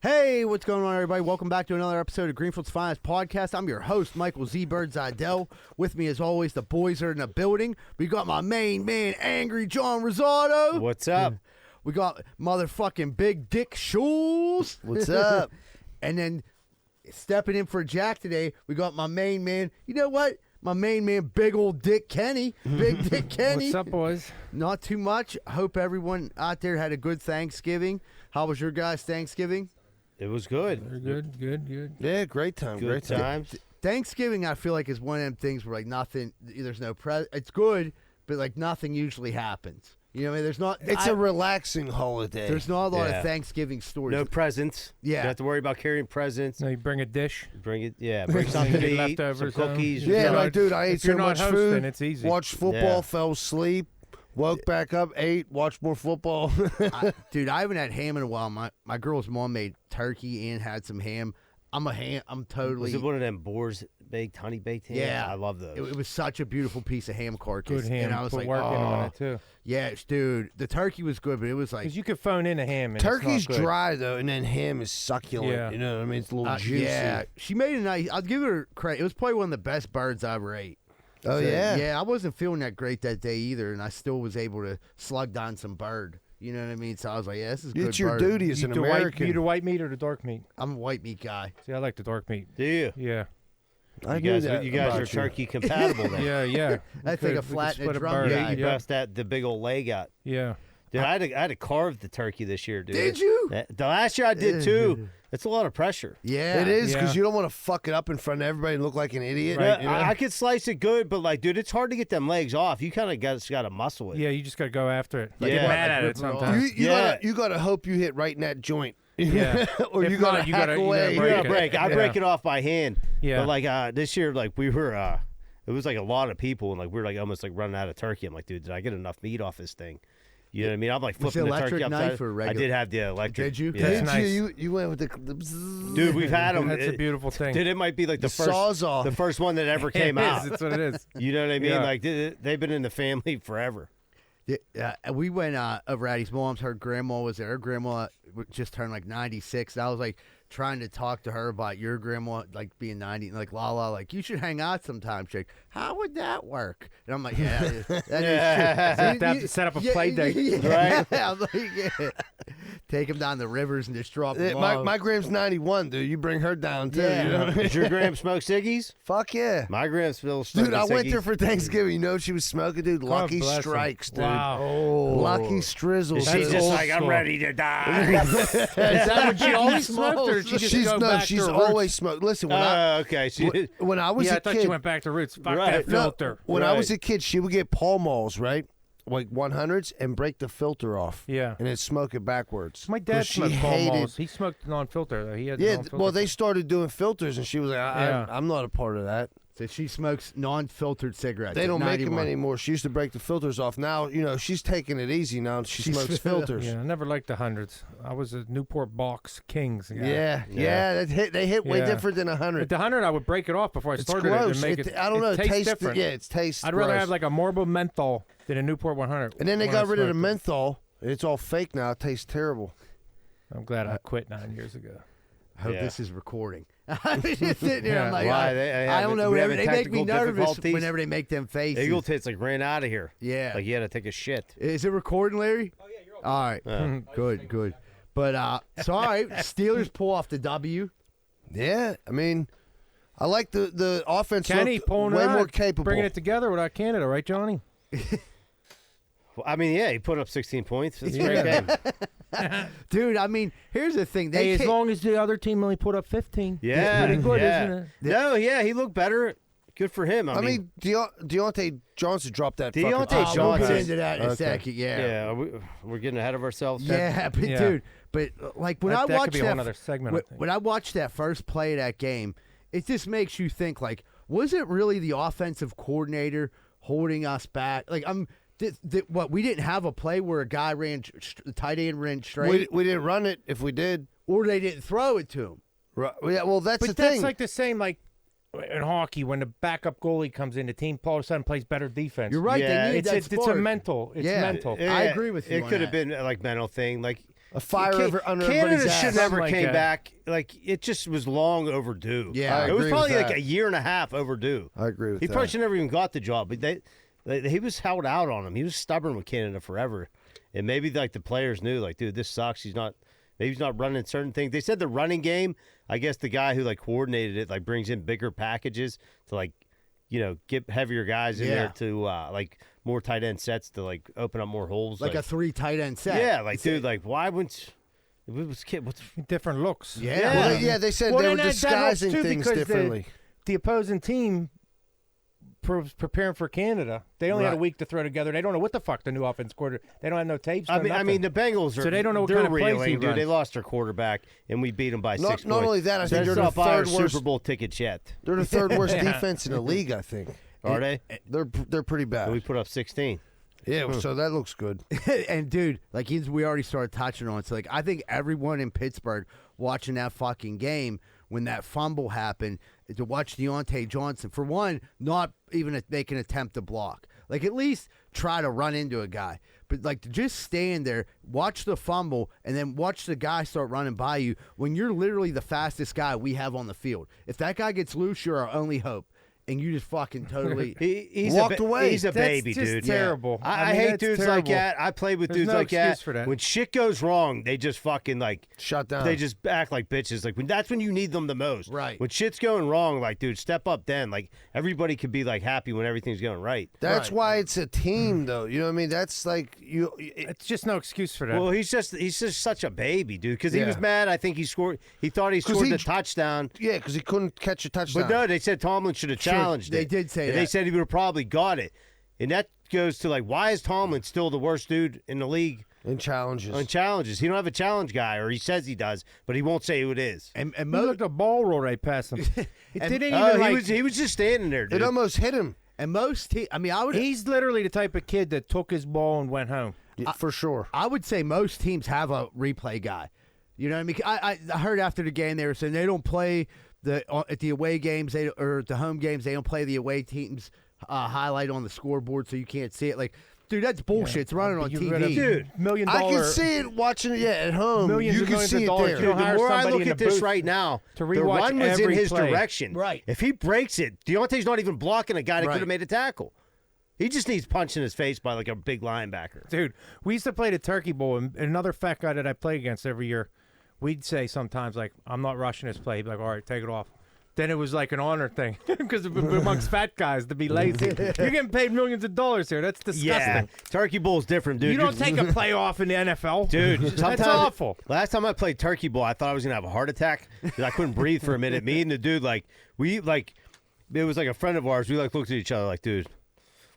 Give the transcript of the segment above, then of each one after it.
Hey, what's going on, everybody? Welcome back to another episode of Greenfield's Finest Podcast. I'm your host, Michael Z. Bird-Zidell. With me, as always, the boys are in the building. We got my main man, Angry John Rosado. What's up? We got motherfucking Big Dick Schulz. What's up? And then stepping in for Jack today, we got my main man. You know what? My main man, Big Old Dick Kenny. Big Dick Kenny. What's up, boys? Not too much. Hope everyone out there had a good Thanksgiving. How was your guys' Thanksgiving? It was good. Very good. Yeah, great time. Good Great time. times. Thanksgiving, I feel like, is one of them things where, like, nothing, there's no it's good, but, like, nothing usually happens. You know what I mean? There's not. It's a relaxing holiday. There's not a lot Yeah. of Thanksgiving stories. No presents. Yeah. You don't have to worry about carrying presents. No, you bring a dish. Bring it. Yeah. Bring something to eat. Some Leftovers, cookies. Yeah, If you're like, dude, I ate if you're so not much hosting, food. it's easy. Watched football, Yeah. fell asleep, woke back up, ate, watched more football. Dude, I haven't had ham in a while. My girl's mom made turkey and had some ham. I'm totally. Was it one of them Boar's baked, honey baked ham? Yeah. I love those. It was such a beautiful piece of ham carcass. Good ham. And I was Put like, work in on oh. it, too. Yeah, dude. The turkey was good, but it was like. Because you could phone in a ham and Turkey's it's not good. dry, though, and then ham is succulent. Yeah. You know what I mean? It's a little juicy. Yeah, she made a nice. I'll give her credit. It was probably one of the best birds I ever ate. Oh, yeah? Yeah, I wasn't feeling that great that day either, and I still was able to slug down some bird. You know what I mean? So I was like, yeah, this is good. It's your bird. duty as You an the American. you the white meat or the dark meat? I'm a white meat guy. See, I like the dark meat. Do you? Yeah. I You knew guys, that you guys about are you. turkey compatible then. Yeah. That's We like a could flat and a split drum bird. guy. You bust the big old leg out. Yeah. Dude, I had to carve the turkey this year, dude. Did you? The last year I did too. It's a lot of pressure. Yeah, It is, because Yeah. you don't want to fuck it up in front of everybody and look like an idiot. Right. You know? I could slice it good, but like, dude, it's hard to get them legs off. You kind of got to muscle it. Yeah, you just got to go after it. Yeah. Get mad Like at it rip it off. sometimes. You gotta hope you hit right in that joint. Yeah. Or If you not, gotta you hack gotta- you away. gotta I break it. break it off by hand. Yeah. But like this year, like we were, it was like a lot of people, and like we were like almost like running out of turkey. I'm like, dude, did I get enough meat off this thing? You know what I mean? I'm like Was it flipping the electric turkey knife upside. or I regular? did have the electric. Did you? Yeah. That's nice. You went with the bzzz. Dude, we've had them. That's a beautiful thing. Dude, it might be like the first Sawzall. the first one that ever came It is. out. That's what it is. You know what I mean? Yeah. Like they've been in the family forever. We went over at his mom's. Her grandma was there. Her grandma just turned like 96. I was like trying to talk to her about your grandma like being 90, and like Lala, like you should hang out sometime. She's like, how would that work? And I'm like, yeah, that is true. Have to set up a play date. Yeah, right? I'm like, yeah. Take him down the rivers and just drop him off. My Gram's 91, dude. You bring her down too. Yeah. You know what I mean? Does your gram smoke ciggies? Fuck yeah. My gram still Dude, I went ciggies. there for Thanksgiving. You know what she was smoking, dude? Lucky bless her. Strikes, dude. Wow. Lucky Strizzles. She's dude. just old like, I'm school. ready to die. Is that what she always smoked, or did she just She's go no, back she's to her roots? always smoked. Listen, Okay. She, when I was Yeah, a I thought kid, you went back to roots. Fuck Right. that No, filter. when I was Right. a kid, she would get Pall Malls, right? Like 100s, and break the filter off. Yeah. And then smoke it backwards. My dad 'Cause she smoked Pall hated- Malls. He smoked non-filter, though. He had Yeah, non-filter. well, they started doing filters, and she was like, Yeah. I'm not a part of that. So she smokes non-filtered cigarettes. They at don't make them 91. anymore. She used to break the filters off. Now, you know, she's taking it easy now. She She's- smokes filters. Yeah, I never liked the hundreds. I was a Newport Box Kings guy. Yeah. They hit way Yeah. different than But 100. the 100, I would break it off before I It's started gross. it and make it. I don't know. It It tastes different. Yeah, it tastes. I'd rather gross. have like a Marlboro menthol than a Newport 100. And then they when I got rid of the smoked it. menthol. It's all fake now. It tastes terrible. I'm glad I quit 9 years ago. I hope Yeah. this is recording. I'm just sitting there. I'm Yeah. like, Why? I don't know. We Whenever having they make me technical nervous difficulties? whenever they make them faces. Eagle tits like ran out of here. Yeah. Like you had to take a shit. Is it recording, Larry? Oh yeah, you're all right. Good. But so all right, Steelers pull off the W. Yeah, I mean, I like the offense. Kenny looked pulling way it out, more capable. bringing it together without Canada, right, Johnny? Well, I mean, yeah, he put up 16 points. It's a Yeah. great game. Dude, I mean, here's the thing. They Hey, as can't- long as the other team only put up 15. Yeah, That's pretty good, yeah. isn't it? No, yeah, he looked better. Good for him. I mean, Deontay Johnson dropped that. Deontay fucking We'll get Johnson. into that in a Okay. second. yeah, we're getting ahead of ourselves. Yeah, but Yeah. dude, but like when That- I that could watched be a that, whole nother segment, I think. when I watched that first play of that game, it just makes you think like, was it really the offensive coordinator holding us back? Like what we didn't have a play where a guy the tight end ran straight, We didn't run it. If we did, or they didn't throw it to him. right, yeah. Well, that's But the that's thing. like the same, like in hockey when the backup goalie comes in, the team all of a sudden plays better defense. You're right. Yeah, they need It's that it's a spark. mental. It's Yeah. mental. I agree with you It on could have that. been like mental thing. Like A fire under Canada everybody's ass. should never Like came that. back. Like it just was long overdue. Yeah, I it was agree probably with like that. a year and a half overdue. I agree with He that. probably should never even got the job, but he was held out on him. He was stubborn with Canada forever, and maybe like the players knew, like, dude, this sucks. Maybe he's not running certain things. They said the running game. I guess the guy who like coordinated it like brings in bigger packages to like, get heavier guys in there to like more tight end sets to like open up more holes. Like a 3 tight end set. yeah, like dude, like why wouldn't? What's Different looks. Yeah. Well, they said Well, they were then that helps, disguising too, things because differently. The opposing team preparing for Canada. They only had a Right. week to throw together. They don't know what the fuck the new offense quarter. They don't have no tapes. I no mean, nothing. the Bengals are. So they don't know what they're kind of plays he reeling, dude. runs. They lost their quarterback, and we beat them by 6 points. Not only that, I think That's they're the not buy our third worst. Super Bowl tickets yet. They're the third worst defense in the league, I think. Are they? They're pretty And bad. we put up 16. Yeah, so that looks good. And dude, like we already started touching on. So like, I think everyone in Pittsburgh watching that fucking game when that fumble happened to watch Diontae Johnson for one, not even make an attempt to block. Like at least try to run into a guy, but like to just stand there, watch the fumble, and then watch the guy start running by you when you're literally the fastest guy we have on the field. If that guy gets loose, you're our only hope. And you just fucking totally He's Walked away. He's a That's baby, just dude. terrible. I I mean, hate that's dudes like terrible. that. I played with There's dudes no like that. excuse for that. When shit goes wrong, they just fucking like Shut down. They just act like bitches. Like that's when you need them the most. Right. When shit's going wrong, like dude, step up. Then like everybody could be like happy when everything's going right. That's Right. why it's a team, though. You know what I mean? That's like you. It's just no excuse for that. Well, he's just such a baby, dude. Because he Yeah. was mad. I think he scored. He thought he 'Cause scored he- the touchdown. Yeah, because he couldn't catch a touchdown. But no, they said Tomlin should have challenged They it. did say and They that. said he would have probably got it. And that goes to like, why is Tomlin still the worst dude in the league in challenges. on challenges? He don't have a challenge guy, or he says he does, but he won't say who it is. and He looked a ball roll right past him. It And- didn't Oh, even like. he was just standing there, dude. It almost hit him. most I mean, He's literally the type of kid that took his ball and went home. Yeah, for sure. I would say most teams have a replay guy. You know what I mean? I heard after the game they were saying they don't play at the away games or the home games. They don't play the away teams highlight on the scoreboard so you can't see it. Like, dude, that's bullshit. It's running on You rid of TV. Dude, $1 million. I can see it watching it. Yeah, at home. Millions you and can millions see of it dollars. there. You Dude, the hire more I somebody look in at the this booth right now, to the rewatch run was in every his play. direction. Right. If he breaks it, Deontay's not even blocking a guy that Right. could have made a tackle. He just needs punched in his face by like a big linebacker. Dude, we used to play the Turkey Bowl, and another fat guy that I play against every year, we'd say sometimes, like, I'm not rushing this play. He'd be like, all right, take it off. Then it was like an honor thing because amongst fat guys to be lazy. You're getting paid millions of dollars here. That's disgusting. Yeah, Turkey Bowl's different, dude. You don't take a play off in the NFL. Dude, That's sometimes- awful. Last time I played Turkey Bowl, I thought I was gonna have a heart attack because I couldn't breathe for a minute. Me and the dude, like, it was like a friend of ours. We like looked at each other like, dude,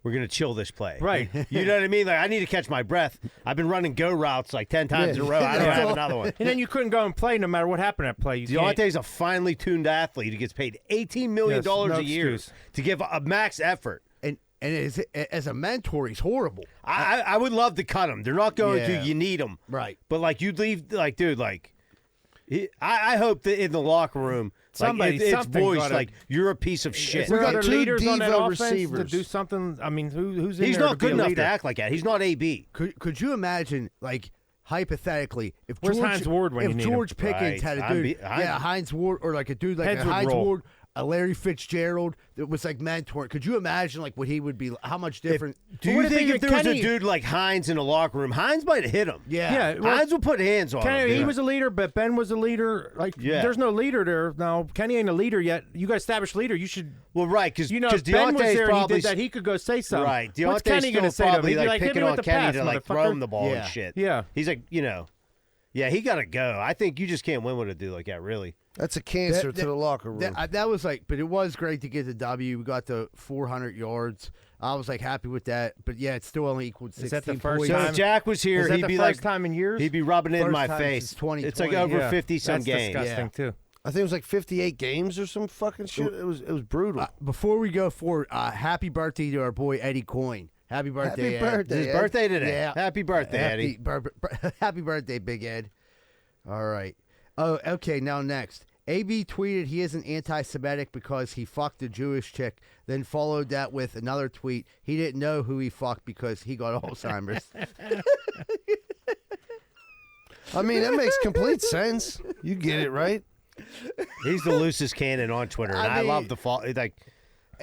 we're gonna chill this play, Right. You know what I mean? Like, I need to catch my breath. I've been running go routes like 10 times in a row. I don't have another one. And then you couldn't go and play no matter what happened at play. You can't. Deontay's a finely tuned athlete who gets paid $18 million Yes, no a year excuse. to give a max effort. And as a mentor, he's horrible. I would love to cut him. They're not going Yeah. to. You need him. Right. But, like, you'd leave, like, dude, like, I hope that in the locker room, Somebody- like, it's something voiced gotta- like, you're a piece of shit. Is there We got other two leaders on that diva offense to receivers. do something? I mean, who's in He's there not to be good a enough leader? to act like that. He's not AB. Could you imagine, like, hypothetically, if Where's George, Hines Ward when if you need him? George Pickens Right. had a I'd dude, be- Hines Ward, or like a dude like Heads a would Hines roll. Ward, a Larry Fitzgerald that was like mentoring. Could you imagine like what he would be? How much different? Do But you what if think they if get there was Kenny- a dude like Hines in the locker room, Hines might have hit him? Yeah. Yeah, well, Hines will put hands on him. Kenny, he dude. was a leader, but Ben was a leader. Like, Yeah. there's no leader there now. Kenny ain't a leader yet. You got to establish leader. You should, Well, right, because you know, if Ben was Deontay's there and he probably did that, he could go say something. right. What's Deontay's Kenny still gonna say to him? probably He'd be like hit picking me on with the Kenny pass, to like motherfucker. throw him the ball Yeah. and shit. Yeah. He's like, yeah, he got to go. I think you just can't win with a dude like that, really. That's a cancer That- to the locker room. That was like, but it was great to get the W. We got the 400 yards. I was like happy with that. But yeah, it still only equaled 16 Is that the first points. So time? if Jack was here, Is that he'd the be first like, time in years? he'd be rubbing it in First my time face. since 2020. It's like over Yeah. 50 some That's games. disgusting, too. I think it was like 58 games or some fucking shit. It was brutal. Before we go forward, happy birthday to our boy Eddie Coyne. Happy birthday, Happy Ed. birthday. It's his Ed. birthday today. Yeah. Happy birthday, Eddie. Happy birthday, Big Ed. All right. Oh, okay. Now next. AB tweeted he isn't anti-Semitic because he fucked a Jewish chick, then followed that with another tweet. He didn't know who he fucked because he got Alzheimer's. I mean, that makes complete sense. You get it, right? He's the loosest cannon on Twitter, and I mean- love the fall. Like,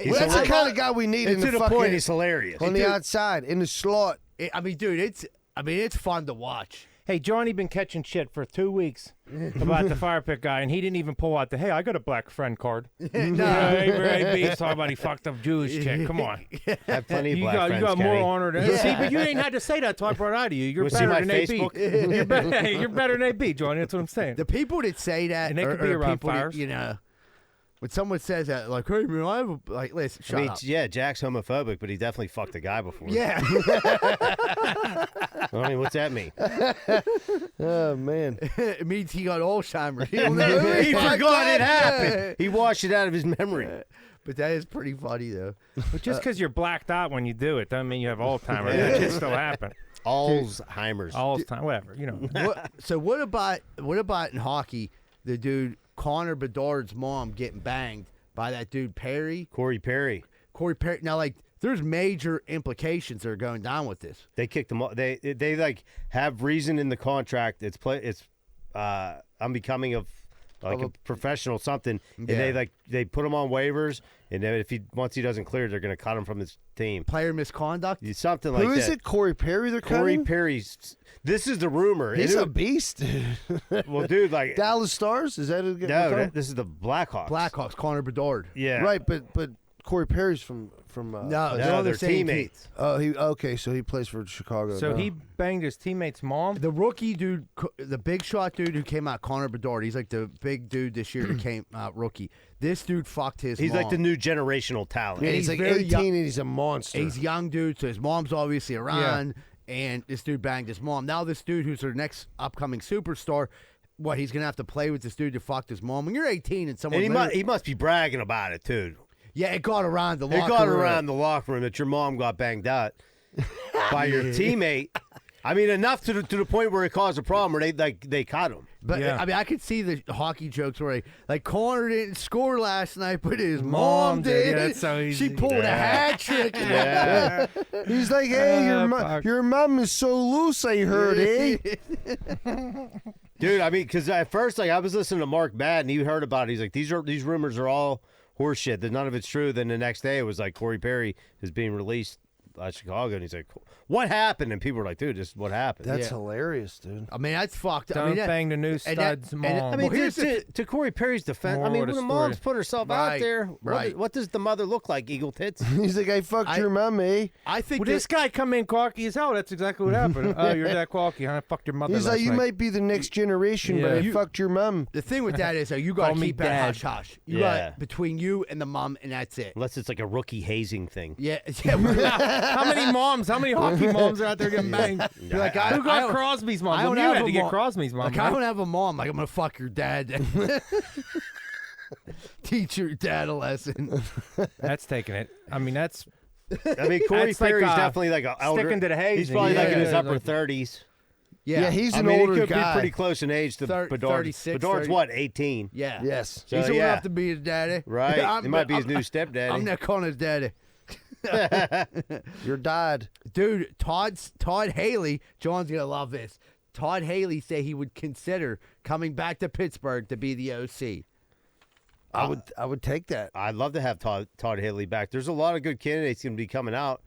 Well, that's the kind of guy we need in it's the to the fucking point. He's hilarious. on the outside in the slot. I mean, dude, it's fun to watch. Hey, Johnny been catching shit for 2 weeks about the fire pit guy, and he didn't even pull out the, hey, I got a black friend card. He's talking about he fucked up Jewish chick. Come on. I have plenty of You black got, friends, you got more Kenny. honor than See, but you ain't had to say that till I brought it out of you. You're Wanna see better my than Facebook? AP. You're better than AP, Johnny. That's what I'm saying. The people that say that, And they could are be around people that, fires. you know, when someone says that, like, hey, man, I have a, like, listen, shut I mean, up. yeah, Jack's homophobic, but he definitely fucked a guy before. Yeah. I mean, what's that mean? Oh man, It means he got Alzheimer's. He'll never He forget forgot it that. happened. He washed it out of his memory. But that is pretty funny, though. But just because you're blacked out when you do it doesn't mean you have Alzheimer's. That shit still happen. Alzheimer's. All the time, whatever, you know. So what about in hockey, the dude Connor Bedard's mom getting banged by that dude Perry? Corey Perry. Corey Perry. Now, like, there's major implications that are going down with this. They kicked him off. They like have reason in the contract. It's unbecoming of like a professional something. And Yeah. they put him on waivers, and then once he doesn't clear, they're going to cut him from his team. Player misconduct. Something like that. who is it? Corey Perry? They're Corey cutting? Perry's. This is the rumor. He's And a it- beast. well, dude, like Dallas Stars? Is that a no, this is the Blackhawks. Blackhawks. Connor Bedard. Yeah, Right, but Corey Perry's from No, they're No, on the they're same team. teammates. so he plays for Chicago. So now. he banged his teammate's mom? The rookie dude, the big shot dude who came out, Connor Bedard. He's like the big dude this year that came out rookie. This dude fucked his He's mom. like the new generational talent. Yeah, he's he's like very 18 young. and he's a monster. He's a young dude, so his mom's obviously around, and this dude banged his mom. Now this dude, who's their next upcoming superstar, he's going to have to play with this dude who fucked his mom. When you're 18 and someone... And he must be bragging about it, too. yeah, it got around the locker It got room. around the locker room that your mom got banged out by your teammate. I mean, enough to the point where it caused a problem where they caught him. But, Yeah. I mean, I could see the hockey jokes where, like, Connor didn't score last night, but his mom did. Yeah, that's so She easy. pulled a hat trick. Yeah. He's like, hey, fuck. your mom is so loose, I heard, eh? Dude, I mean, because at first, like, I was listening to Mark Madden. He heard about it. He's like, these rumors are all horseshit. That none of it's true. Then the next day, it was like Corey Perry is being released by Chicago, and he's like, what happened? And people were like, dude, this is what happened. That's Yeah. hilarious, dude. I mean, that's fucked. Don't I mean, that- bang the new and that- stud's and- mom. I mean, Well, here's to Corey Perry's defense, I Moral mean, of when the the mom's story. put herself out Right, there, right. what does the mother look like, Eagle Tits? He's like, I fucked your mom, eh? I think Well, that- this guy come in cocky as hell. That's exactly what happened. Oh, you're that cocky, huh? I fucked your mother He's last like, you night. might be the next generation, but I Yeah. fucked your mom. the thing with that is that you got Call to me keep that Dad. hush hush. You Yeah. got between you and the mom, and that's it. Unless it's like a rookie hazing thing. Yeah, yeah. How many hockey moms are out there getting banged? You're like, Who got don't- Crosby's mom? I don't Well, you have had a to get mom. Crosby's mom. Like, I right? don't have a mom. Like, I'm gonna fuck your dad. Teach your dad a lesson. That's taking it. I mean, that's I mean, Corey That's like, Perry's definitely like a elder. sticking to the hazing. He's probably like in his Yeah. upper 30s. Yeah, he's I an mean, older he could guy. be pretty close in age to Bedard. 36, Bedard's 30. what, 18? Yeah. Yes. So, He's old yeah. enough to be his daddy. Right. I'm- He might be his I'm- new stepdaddy. I'm not calling his daddy. Your dad. Dude, Todd Haley, John's gonna love this. Todd Haley said he would consider coming back to Pittsburgh to be the OC. I would take that. I'd love to have Todd Haley back. There's a lot of good candidates going to be coming out.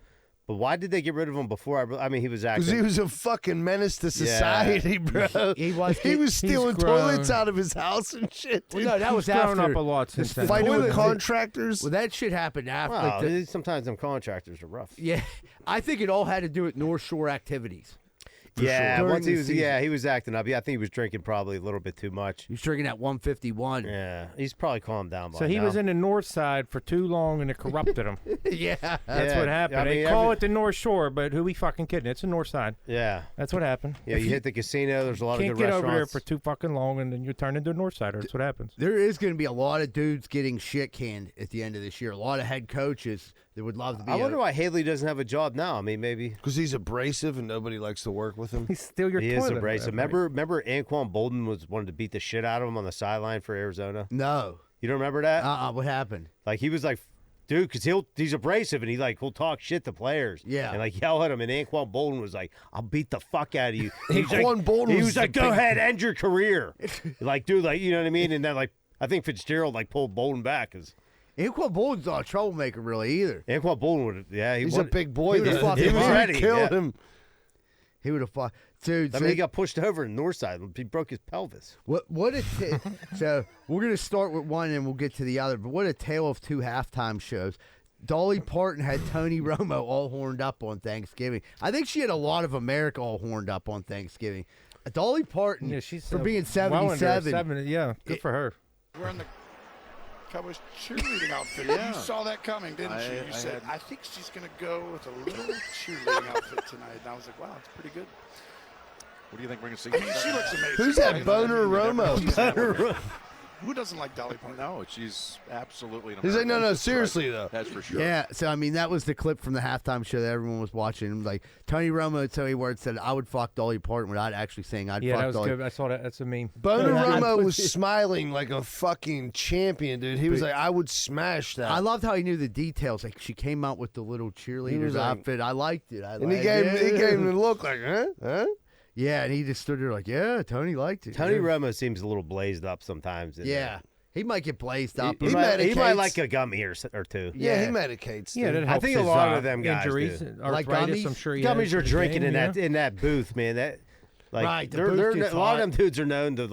But why did they get rid of him before? I mean, he was Because acting. he was a fucking menace to society, bro. He was. He was stealing grown. toilets out of his house and shit. Well, Dude. no, that was He's grown after. up a lot since then. Fighting with toilet- contractors. Well, that shit happened after. Wow, like, the- sometimes them contractors are rough. yeah, I think it all had to do with North Shore activities. Yeah, sure. once he During was the he was acting up. Yeah, I think he was drinking probably a little bit too much. He was drinking at 151. Yeah, he's probably calmed down by So he now. was in the north side for too long, and it corrupted him. Yeah. That's Yeah, what happened. I They mean, call it the North Shore, but who we fucking kidding? It's the north side. Yeah, That's what happened. yeah. You hit the casino. There's a lot Can't of good get over there restaurants. for too fucking long, and then you turn into a north sider. That's what happens. There is going to be a lot of dudes getting shit canned at the end of this year. A lot of head coaches that would love to be. I wonder why Haley doesn't have a job now. I mean, maybe Because he's abrasive and nobody likes to work with him. He steal your he is toilet. abrasive. Remember Anquan Bolden wanted to beat the shit out of him on the sideline for Arizona. No. You don't remember that? What happened? Like he was like dude, because he's abrasive and he'll talk shit to players. Yeah. And yell at them. And Anquan Bolden was like, "I'll beat the fuck out of you." Anquan Bolden he was was like, "Go ahead, end your career." Dude, you know what I mean? And then I think Fitzgerald pulled Bolden back because Anquan Bolden's not a troublemaker really either. Anquan Bolden would. Yeah, He's a big boy. He would've fucking he was ready. Killed him. He would have fought. Dude, He got pushed over in the north side. He broke his pelvis. what a so we're gonna start with one and we'll get to the other. But what a tale of two halftime shows. Dolly Parton had Tony Romo all horned up on Thanksgiving. I think she had a lot of America all horned up on Thanksgiving. Dolly Parton, Yeah, she's for being well under 77. yeah, good for her. Wearing the Cowboys cheerleading outfit. You saw that coming, didn't you? You said, I think she's going to go with a little cheerleading outfit tonight. And I was like, wow, it's pretty good. What do you think we're going to see? I mean, she looks amazing. Who's that boner Romo? Who doesn't like Dolly Parton? No, she's absolutely an He's like, American. no, seriously, though. That's for sure. Yeah, so I mean that was the clip from the halftime show that everyone was watching. Like Tony Romo and Tony Ward said, "I would fuck Dolly Parton," without actually saying I'd Yeah, fuck that was Dolly. good. I saw that. That's a meme. Boner Yeah, Romo was smiling like a fucking champion, dude. He was like, I would smash that. I loved how he knew the details. Like she came out with the little cheerleader's was like- outfit. I liked it. and he gave him the look like, huh? Yeah, and he just stood there like, yeah, Tony liked it. Tony yeah. Romo seems a little blazed up sometimes. Yeah, he might get blazed up. He He might medicates. like a gummy or two. Yeah, he medicates. Yeah, dude. that I helps think a his, lot of them guys injuries, do. Like arthritis. gummies? I'm sure. Gummies are for the drinking game, in that booth, man. That Right, the they're, booth they're, gets a lot hot. of them dudes are known to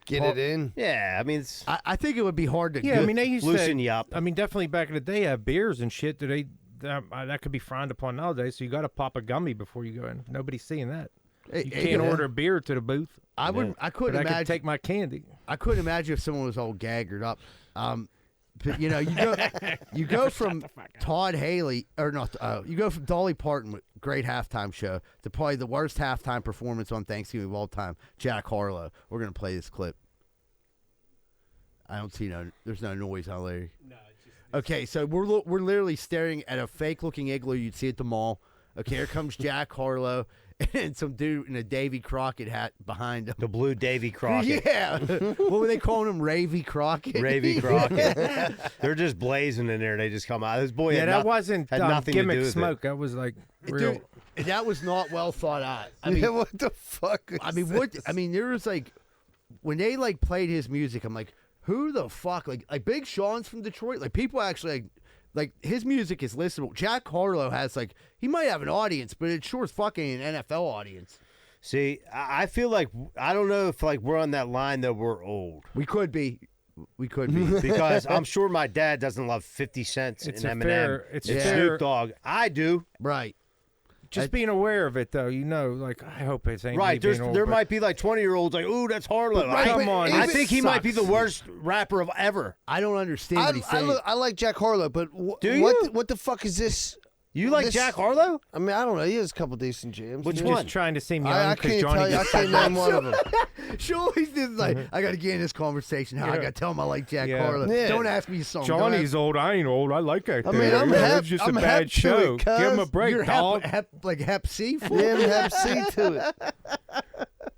Get it in. Yeah, I mean, it's I think it would be hard to. Yeah, I mean they used loosen to. you up. I mean, definitely back in the day, have beers and shit. That could be frowned upon nowadays. So you got to pop a gummy before you go in. Nobody's seeing that. You can't order a beer to the booth. I would. I couldn't But I imagine. could take my candy. I couldn't imagine if someone was all gaggered up. But you go from Todd Haley or not. You go from Dolly Parton, with great halftime show, to probably the worst halftime performance on Thanksgiving of all time, Jack Harlow. We're gonna play this clip. I don't see there's no noise, huh, Larry? No. Okay, so we're literally staring at a fake-looking igloo you'd see at the mall. Okay, here comes Jack Harlow and some dude in a Davy Crockett hat behind him. The blue Davy Crockett. Yeah. What were they calling him? Ravy Crockett? Ravy Crockett. They're just blazing in there. They just come out. This boy Yeah, had that no- wasn't had nothing to gimmick do with smoke. That was like real. Dude, that was not well thought out. I mean, Yeah, what the fuck? there was when they played his music, I'm like, who the fuck? Like Big Sean's from Detroit. Like people actually like his music is listenable. Jack Harlow has he might have an audience, but it's sure as fucking an NFL audience. See, I feel like I don't know if we're on that line that we're old. We could be. Because I'm sure my dad doesn't love 50 cents It's and a Eminem fair- it's and fair- Snoop Dogg. I do. Right. Just being aware of it, though, I hope it ain't Right. me being old, There but- might be 20-year-olds ooh, that's Harlow. Right, Come on, I it think he might be the sucks. worst rapper of ever. I don't understand what he's saying. I like Jack Harlow, but Do what you? what the fuck is this? You like This- Jack Harlow? I mean, I don't know. He has a couple decent jams. Which dude. one? Just trying to seem young I because can't Johnny tell you. I gets can't name one of them. She always did I got to get in this conversation. How I Yeah. got to tell him I like Jack Yeah. Harlow. Yeah. Don't ask me a song. Johnny's old. I ain't old. I like that. I mean, I'm It hep- was just I'm a hep bad to show. it, Give him a cuz. break, You're dog. Hep C for Yeah, and have C to it.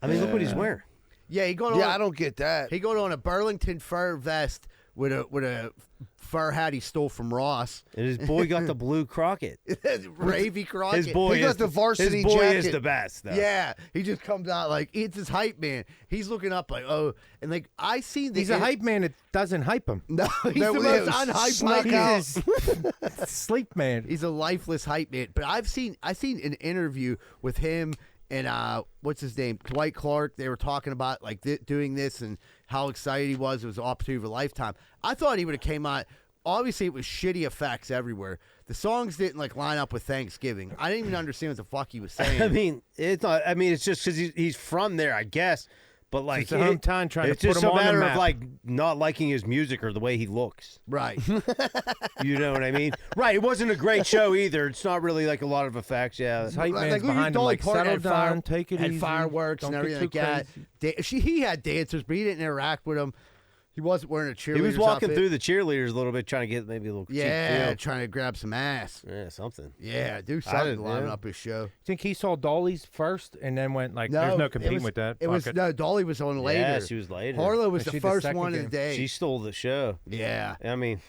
I mean, look what he's wearing. Yeah, he got on. Yeah, I don't get that. He got on a Burlington fur vest with a fur hat he stole from Ross. And his boy got the blue Crockett. Ravy Crockett. His boy He got is the varsity His boy is jacket. the best, though. Yeah, he just comes out it's his hype man. He's looking up and I see the He's a hype man that doesn't hype him. No, he's No, the yeah, most unhyped snuck hype out. man. Sleep man. He's a lifeless hype man. But I seen an interview with him and what's his name, Dwight Clark. They were talking about doing this and how excited he was. It was an opportunity of a lifetime. I thought he would have came out. Obviously, it was shitty effects everywhere. The songs didn't line up with Thanksgiving. I didn't even understand what the fuck he was saying. I mean, it's not. I mean, it's just because he's from there, I guess. But It's a hometown trying to it's put just him a on the matter map. of not liking his music or the way he looks. Right. You know what I mean? Right. It wasn't a great show either. It's not really a lot of effects. Yeah. His hype Like, man's look at behind him. Dolly Like, Parton settle had down, take it had easy. fireworks Don't and get everything too like that. He had dancers, but he didn't interact with them. He wasn't wearing a cheerleader. He was walking through the cheerleaders a little bit, trying to get maybe a little cheap Yeah, deal. trying to grab some ass. Yeah, something. Yeah, do something to line yeah. up his show. Think he saw Dolly's first and then went there's it no competing was- with that. It Fuck was no Dolly was on later. Yeah, she was later. Harlow was She the did the first second one of game. the day. She stole the show. Yeah. I mean,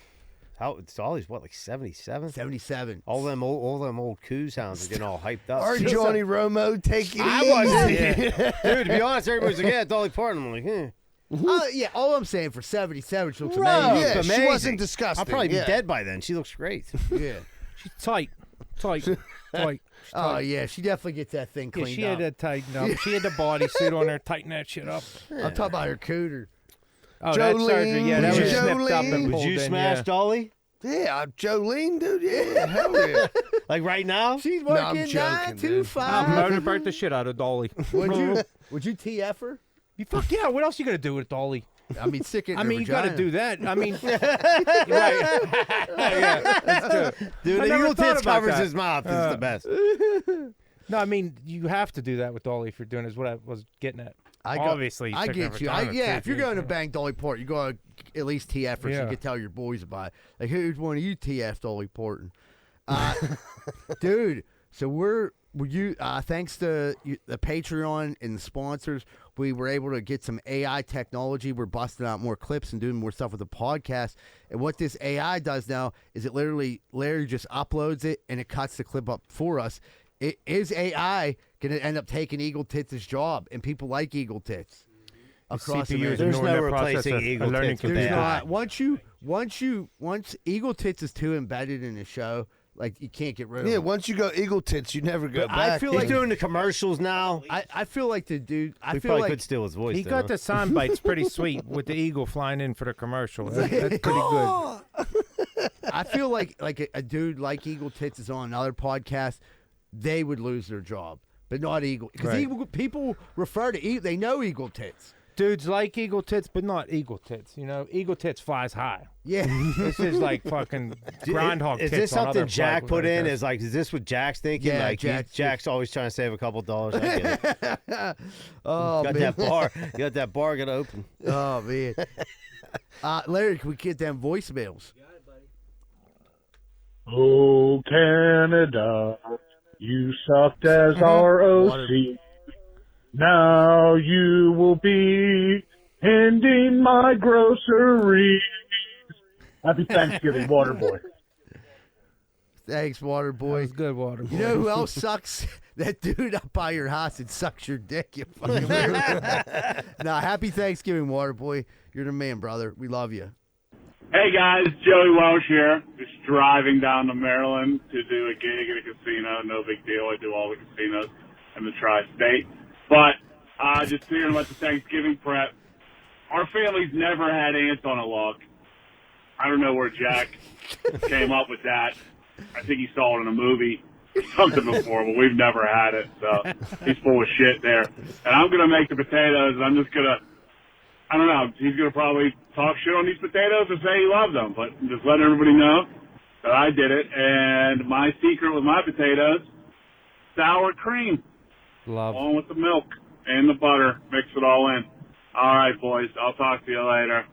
Dolly's what, like 77? 77. All them old coos hounds are getting all hyped up. Or Johnny Romo, take it I easy. wasn't. Dude, to be honest, everybody's like, yeah, Dolly Parton. I'm like, Yeah, all I'm saying for 77, she looks Right. amazing. Yeah, she amazing. wasn't disgusting. I'll probably be Yeah. dead by then. She looks great. Yeah. She's tight. Oh, yeah, she definitely gets that thing Yeah, cleaned she up. had to tighten up. She had the bodysuit on her, tighten that shit up. I'm talking about her cooter. Oh, that surgery, yeah, that Jolene, was snipped up Jolene. and Would pulled you in, smash yeah. Dolly? Yeah, Jolene, dude. Yeah, hell yeah. Like right now? She's No, I'm working joking, 9 to man. 5. I'm going to break the shit out of Dolly. Would you TF her? You fuck yeah, what else you going to do with Dolly? I mean, stick it in I her mean, you got to vagina. do that. I mean, right. Yeah, that's true. Dude, I the never eagle thought tits about covers that. his mouth. Is the best. No, I mean, you have to do that with Dolly if you're doing is what I was getting at. Obviously, I sticking her get you. vagina Yeah, too, if you're dude. going to bang Dolly Parton, you go to at least TF her so Yeah. you can tell your boys about it. Like, who's one of you TF Dolly Parton? Dude, so thanks to the Patreon and the sponsors, we were able to get some AI technology. We're busting out more clips and doing more stuff with the podcast. And what this AI does now is it Larry just uploads it and it cuts the clip up for us. Is AI going to end up taking Eagle Tits' job? And people like Eagle Tits across CPU is America. There's ignoring no that process replacing of Eagle learning Tits with There's AI. not. Once Eagle Tits is too embedded in the show, like you can't get rid of Yeah, him. once you go Eagle Tits, you never go But I back. feel He's like- doing the commercials now. I feel like the dude. I We feel probably like could steal his voice. He though, got huh? the sound bites pretty sweet with the eagle flying in for the commercial. That's pretty good. I feel like a dude like Eagle Tits is on another podcast, they would lose their job, but not Eagle because Right. people refer to Eagle. They know Eagle Tits. Dudes like eagle tits, but not eagle tits. You know, eagle tits flies high. Yeah. This is like fucking groundhog Is tits. this on something other Jack flag put in? like Is like, is this what Jack's thinking? Yeah, like Jack's always trying to save a couple dollars. I get it. Oh Got man. that bar. Got that bar. Got to open. Oh man. Larry, can we get them voicemails? Oh, Canada, you sucked as ROC. Now you will be ending my groceries. Happy Thanksgiving, Waterboy. Thanks, Water That Boy. was good, water. You know who else sucks? That dude up by your house and sucks your dick. You fucking Nah, happy Thanksgiving, Water Boy. You're the man, brother. We love you. Hey guys, Joey Welsh here. Just driving down to Maryland to do a gig at a casino. No big deal. I do all the casinos in the tri-state. But just thinking about the Thanksgiving prep. Our family's never had ants on a log. I don't know where Jack came up with that. I think he saw it in a movie or something before, but we've never had it. So he's full of shit there. And I'm going to make the potatoes, and I'm just going to, I don't know, he's going to probably talk shit on these potatoes and say he loves them. But just letting everybody know that I did it. And my secret with my potatoes, sour cream. Love. Along with the milk and the butter. Mix it all in. All right, boys. I'll talk to you later.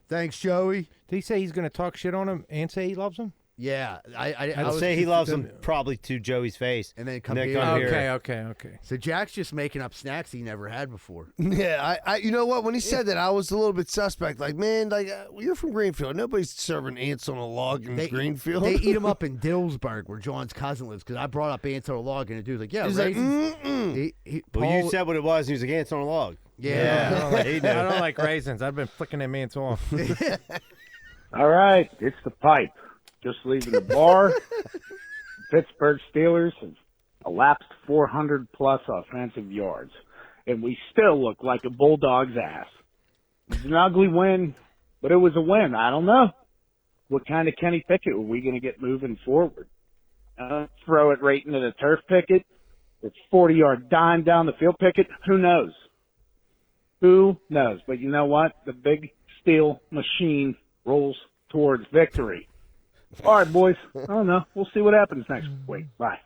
Thanks, Joey. Did he say he's going to talk shit on him and say he loves him? Yeah, I I'll was say he just- loves him probably to Joey's face. And then come Then here. come here. Okay. So Jack's just making up snacks he never had before. Yeah, you know what? When he said that, I was a little bit suspect. Like, man, you're from Greenfield. Nobody's serving ants on a log in Greenfield. They eat them up in Dillsburg, where John's cousin lives. Because I brought up ants on a log, and the dude's like, "Yeah, He's like, raisins." Well, Paul- you said what it was, and he was like, ants on a log. Yeah. I don't like raisins. I've been flicking them ants off. All right. It's the pipe. Just leaving the bar. Pittsburgh Steelers have elapsed 400-plus offensive yards, and we still look like a Bulldog's ass. It's an ugly win, but it was a win. I don't know. What kind of Kenny Pickett are we going to get moving forward? Throw it right into the turf Pickett. It's 40-yard dime down the field Pickett. Who knows? Who knows? But you know what? The big steel machine rolls towards victory. All right, boys. I don't know. We'll see what happens next week. Bye.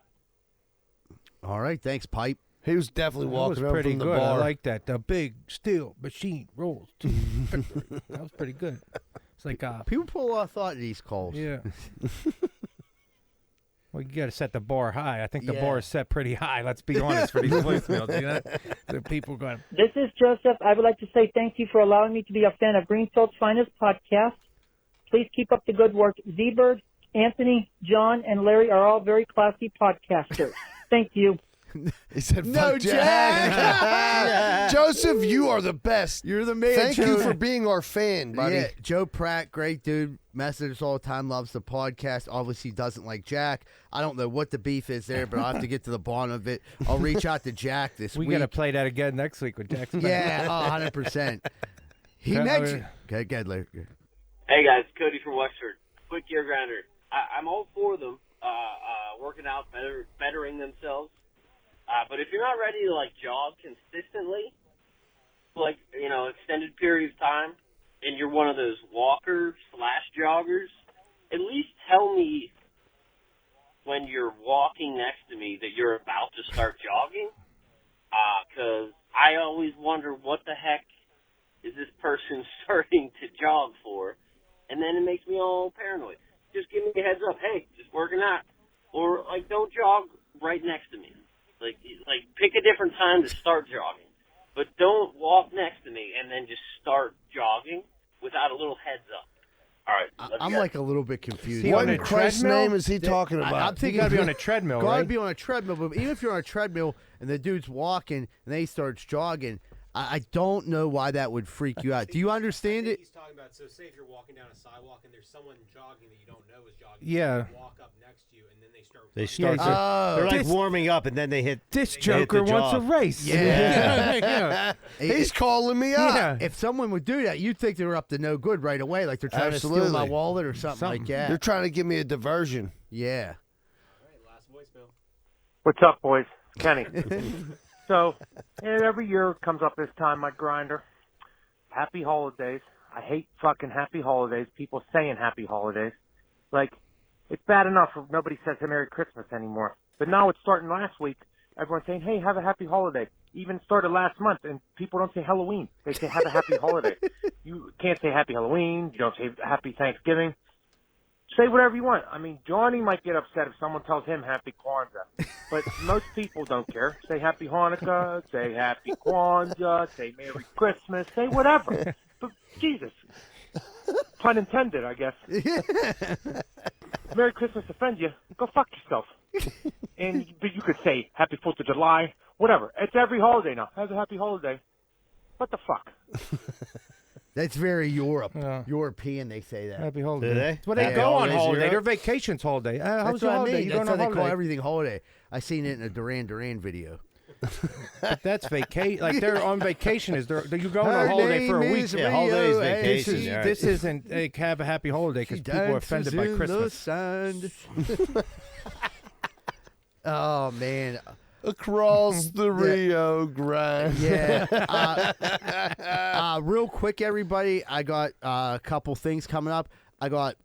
All right, thanks, Pipe. He was definitely That walking was over pretty from the good. I bar. like that. The big steel machine rolls to victory. That was pretty good. It's like, People put a lot of thought into these calls. yeah. Well, you got to set the bar high. I think the Yeah. bar is set pretty high. Let's be honest for these voicemails. You know, the people going. This is Joseph. I would like to say thank you for allowing me to be a fan of Greenfield's Finest podcast. Please keep up the good work. Z-Bird, Anthony, John, and Larry are all very classy podcasters. Thank you. He said, No, "Fuck Jack." Joseph, you are the best. You're the man. Thank Joe. you for being our fan, buddy. Yeah, Joe Pratt, great dude. Messages all the time, loves the podcast. Obviously doesn't like Jack. I don't know what the beef is there, but I'll have to get to the bottom of it. I'll reach out to Jack this week. We got to play that again next week with Jackson. Yeah, 100%. He mentioned. Okay, good, Larry. Hey guys, Cody from Wexford. Quick gear grinder. I'm all for them working out, bettering themselves. But if you're not ready to jog consistently, extended period of time, and you're one of those walkers/joggers, at least tell me when you're walking next to me that you're about to start jogging. 'Cause I always wonder what the heck is this person starting to jog for, and then it makes me all paranoid. Just give me a heads up. Hey, just working out, or don't jog right next to me. Pick a different time to start jogging, but don't walk next to me and then just start jogging without a little heads up. All right, I'm a little bit confused. What in Christ's name is he talking about? I'm thinking you got to be on a treadmill, Got to right? be on a treadmill, but even if you're on a treadmill and the dude's walking and then he starts jogging, I don't know why that would freak you out. Do you understand it? He's talking about, so say if you're walking down a sidewalk and there's someone jogging that you don't know is jogging, Yeah. you walk up next to you and then they start. They start. Oh. They're warming up, and then they hit. This they joker hit the wants a jog. race. Yeah. He's calling me up. Yeah. If someone would do that, you'd think they were up to no good right away, like they're trying to steal my Absolutely. wallet or something like that. They're trying to give me a diversion. Yeah. All right, last voicemail. What's up, boys? Kenny. So, every year it comes up this time, my grinder. Happy holidays. I hate fucking happy holidays. People saying happy holidays. It's bad enough if nobody says Merry Christmas anymore. But now it's starting last week. Everyone's saying, hey, have a happy holiday. Even started last month, and people don't say Halloween. They say have a happy holiday. You can't say happy Halloween. You don't say happy Thanksgiving. Say whatever you want. I mean, Johnny might get upset if someone tells him Happy Kwanzaa, but most people don't care. Say Happy Hanukkah, say Happy Kwanzaa, say Merry Christmas, say whatever. But Jesus, pun intended, I guess. Merry Christmas offends you, go fuck yourself. But you could say Happy 4th of July, whatever. It's every holiday now. Have a happy holiday. What the fuck? That's very European, they say that. Happy holiday. Do they? That's what they Happy go on holidays, holiday. Europe? Their vacation's holiday. How's That's your what I holiday? mean. You That's going how on they holiday? call everything holiday. I seen it in a Duran Duran video. But that's vacation. They're on vacation. You going Her on holiday for a name week? is Yeah, holiday is Rio. vacation. She Right. This isn't have a happy holiday because people are dances offended by in Christmas. the sand. Oh man. Across the Rio Grande. Yeah. Real quick, everybody, I got a couple things coming up. I got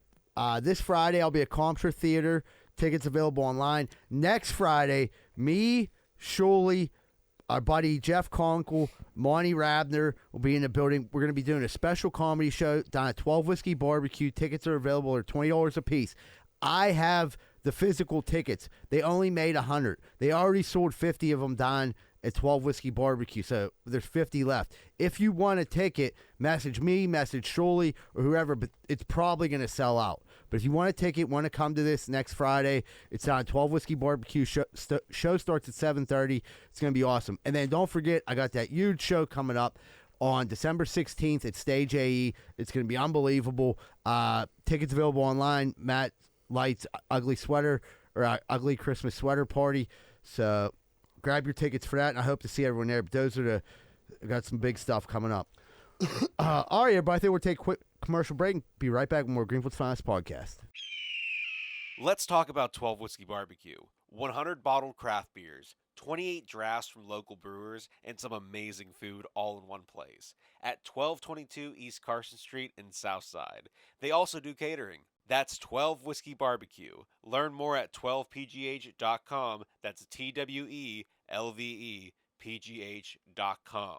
this Friday, I'll be at Comtra Theater. Tickets available online. Next Friday, me, Shuley, our buddy Jeff Conkle, Monty Rabner will be in the building. We're going to be doing a special comedy show down at 12 Whiskey Barbecue. Tickets are available. They're $20 a piece. I have the physical tickets. They only made 100. They already sold 50 of them down at 12 Whiskey Barbecue, so there's 50 left. If you want a ticket, message me, message Shuley, or whoever, but it's probably going to sell out. But if you want a ticket, want to come to this next Friday, it's on 12 Whiskey Barbecue. Show starts at 7:30. It's going to be awesome. And then don't forget, I got that huge show coming up on December 16th at Stage AE. It's going to be unbelievable. Tickets available online. Matt Light's ugly sweater or ugly Christmas sweater party. So grab your tickets for that, and I hope to see everyone there. But those are got some big stuff coming up. All right, everybody, I think we'll take a quick commercial break and be right back with more Greenfield's Finest podcast. Let's talk about 12 Whiskey Barbecue. 100 bottled craft beers, 28 drafts from local brewers, and some amazing food all in one place at 1222 East Carson Street in Southside. They also do catering. That's 12 Whiskey Barbecue. Learn more at 12pgh.com. That's TWELVEPGH.com.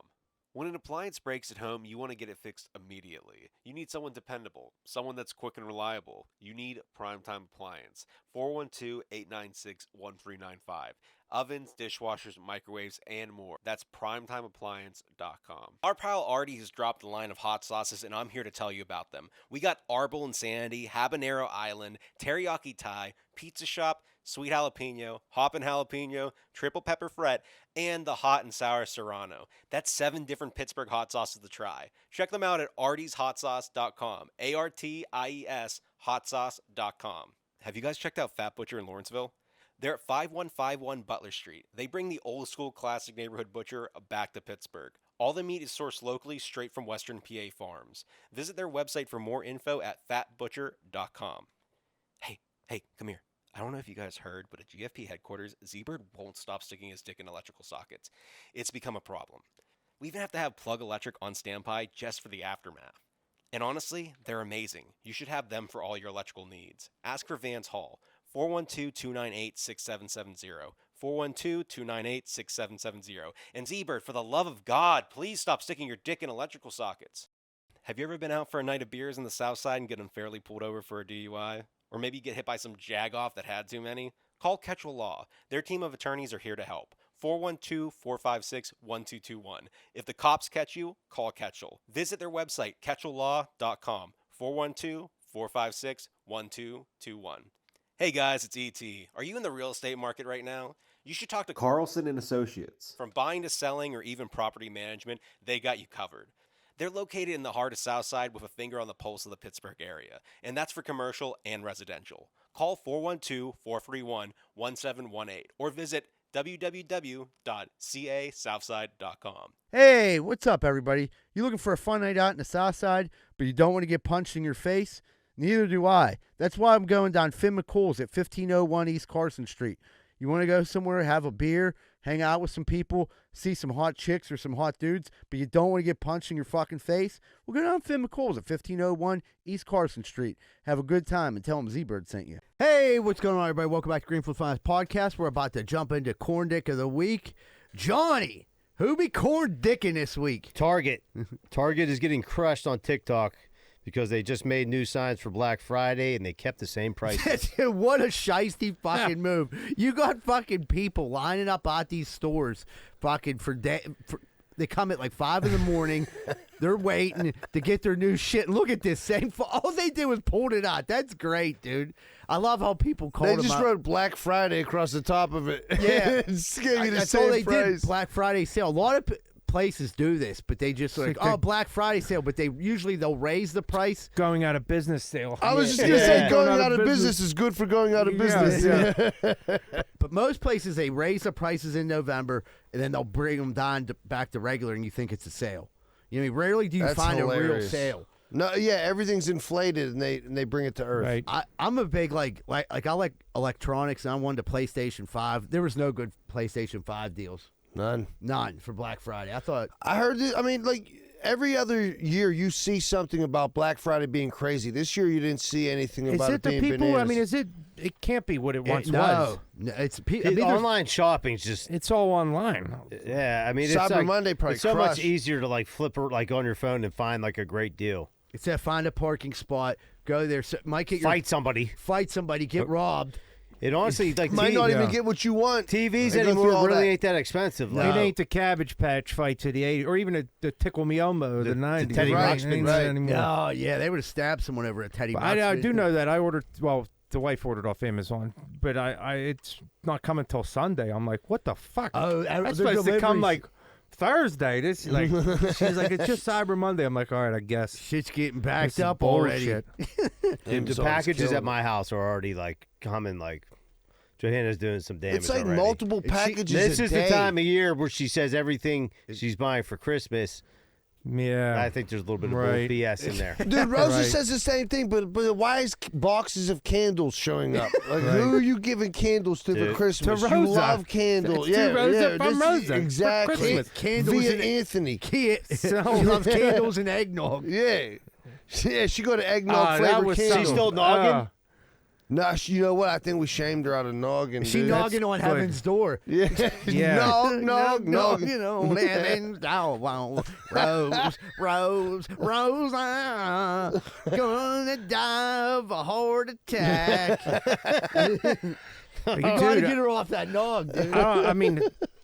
When an appliance breaks at home, you want to get it fixed immediately. You need someone dependable, someone that's quick and reliable. You need Primetime Appliance, 412-896-1395. ovens, dishwashers, microwaves, and more. That's primetimeappliance.com. Our pal Artie has dropped a line of hot sauces, and I'm here to tell you about them. We got Arbol Insanity, Habanero Island, Teriyaki Thai, Pizza Shop, Sweet Jalapeno, Hoppin' Jalapeno, Triple Pepper Fret, and the Hot and Sour Serrano. That's 7 different Pittsburgh hot sauces to try. Check them out at artieshotsauce.com, ARTIES hotsauce.com. Have you guys checked out Fat Butcher in Lawrenceville? They're at 5151 Butler Street. They bring the old school classic neighborhood butcher back to Pittsburgh. All the meat is sourced locally straight from Western PA farms. Visit their website for more info at fatbutcher.com. Hey, come here. I don't know if you guys heard, but at GFP headquarters, Z-Bird won't stop sticking his dick in electrical sockets. It's become a problem. We even have to have Plug Electric on standby just for the aftermath. And honestly, they're amazing. You should have them for all your electrical needs. Ask for Vance Hall, 412-298-6770, 412-298-6770. And Z-Bird, for the love of God, please stop sticking your dick in electrical sockets. Have you ever been out for a night of beers in the South Side and get unfairly pulled over for a DUI? Or maybe get hit by some jagoff that had too many? Call Ketchel Law. Their team of attorneys are here to help. 412-456-1221. If the cops catch you, call Ketchel. Visit their website, ketchellaw.com. 412-456-1221. Hey guys, it's E.T. Are you in the real estate market right now? You should talk to Carlson & Associates. From buying to selling or even property management, they got you covered. They're located in the heart of Southside with a finger on the pulse of the Pittsburgh area, and that's for commercial and residential. Call 412-431-1718 or visit www.casouthside.com. Hey, what's up, everybody? You looking for a fun night out in the South Side, but you don't want to get punched in your face? Neither do I. That's why I'm going down Finn McCool's at 1501 East Carson Street. You want to go somewhere, have a beer, hang out with some people, see some hot chicks or some hot dudes, but you don't want to get punched in your fucking face? Well, go down Finn McCool's at 1501 East Carson Street. Have a good time and tell them Z-Bird sent you. Hey, what's going on, everybody? Welcome back to Greenfield Finance Podcast. We're about to jump into Corn Dick of the Week. Johnny, who be corn dicking this week? Target. Target is getting crushed on TikTok because they just made new signs for Black Friday and they kept the same prices. What a shiesty fucking move. You got fucking people lining up at these stores fucking they come at like 5 in the morning. They're waiting to get their new shit. Look at this. All they did was pulled it out. That's great, dude. I love how people call They just wrote Black Friday across the top of it. Yeah. That's all they did. Black Friday sale. A lot of places do this, but they just like, Black Friday sale, but they'll raise the price. Going out of business sale. I was just going to say going out of business is good for going out of business. Yeah. But most places, they raise the prices in November, and then they'll bring them down back to regular, and you think it's a sale. You know, rarely do you find a real sale. No, yeah, everything's inflated, and they bring it to earth. Right. I'm a big I like electronics, and I wanted a PlayStation 5. There was no good PlayStation 5 deals. None for Black Friday. I heard it. I mean, like every other year, you see something about Black Friday being crazy. This year, you didn't see anything about it being bananas. I mean, it can't be what it once was. No, online shopping's just. It's all online. Yeah, I mean, Cyber Monday probably it's so much easier to like flip her like on your phone and find like a great deal. It's that find a parking spot, go there, might get fight somebody, get robbed. It honestly might not even get what you want. TVs anymore really ain't that expensive. No. It ain't the Cabbage Patch fights of the 80s, or even the Tickle Me Elmo of the 90s. The Teddy Ruxpin, right? Anymore. Oh, yeah, they would have stabbed someone over a Teddy Ruxpin. I do know that. I ordered, the wife ordered off Amazon, but it's not coming till Sunday. I'm like, what the fuck? Oh, that's supposed to come like Thursday. This she's like, it's just Cyber Monday. I'm like, all right, I guess. Shit's getting backed up already. Dude, the packages at my house are already like coming like. Johanna's doing some damage. It's like already. multiple packages. This a is day. the time of year where she says everything she's buying for Christmas. Yeah, I think there's a little bit of BS in there. Dude, Rosa says the same thing, but why is boxes of candles showing up? Like, who are you giving candles to for Christmas? To Rosa. You love candles. To Rosa from Rosa. Exactly. Candles via Anthony. She loves candles and eggnog. Yeah. Yeah, she got an eggnog flavored candle. She's still noggin? Nah, you know what? I think we shamed her out of noggin. She noggin on heaven's door. Yeah. Nog. You know, heaven's door. Rose, gonna die of a heart attack. You gotta get her off that nog, dude. I mean,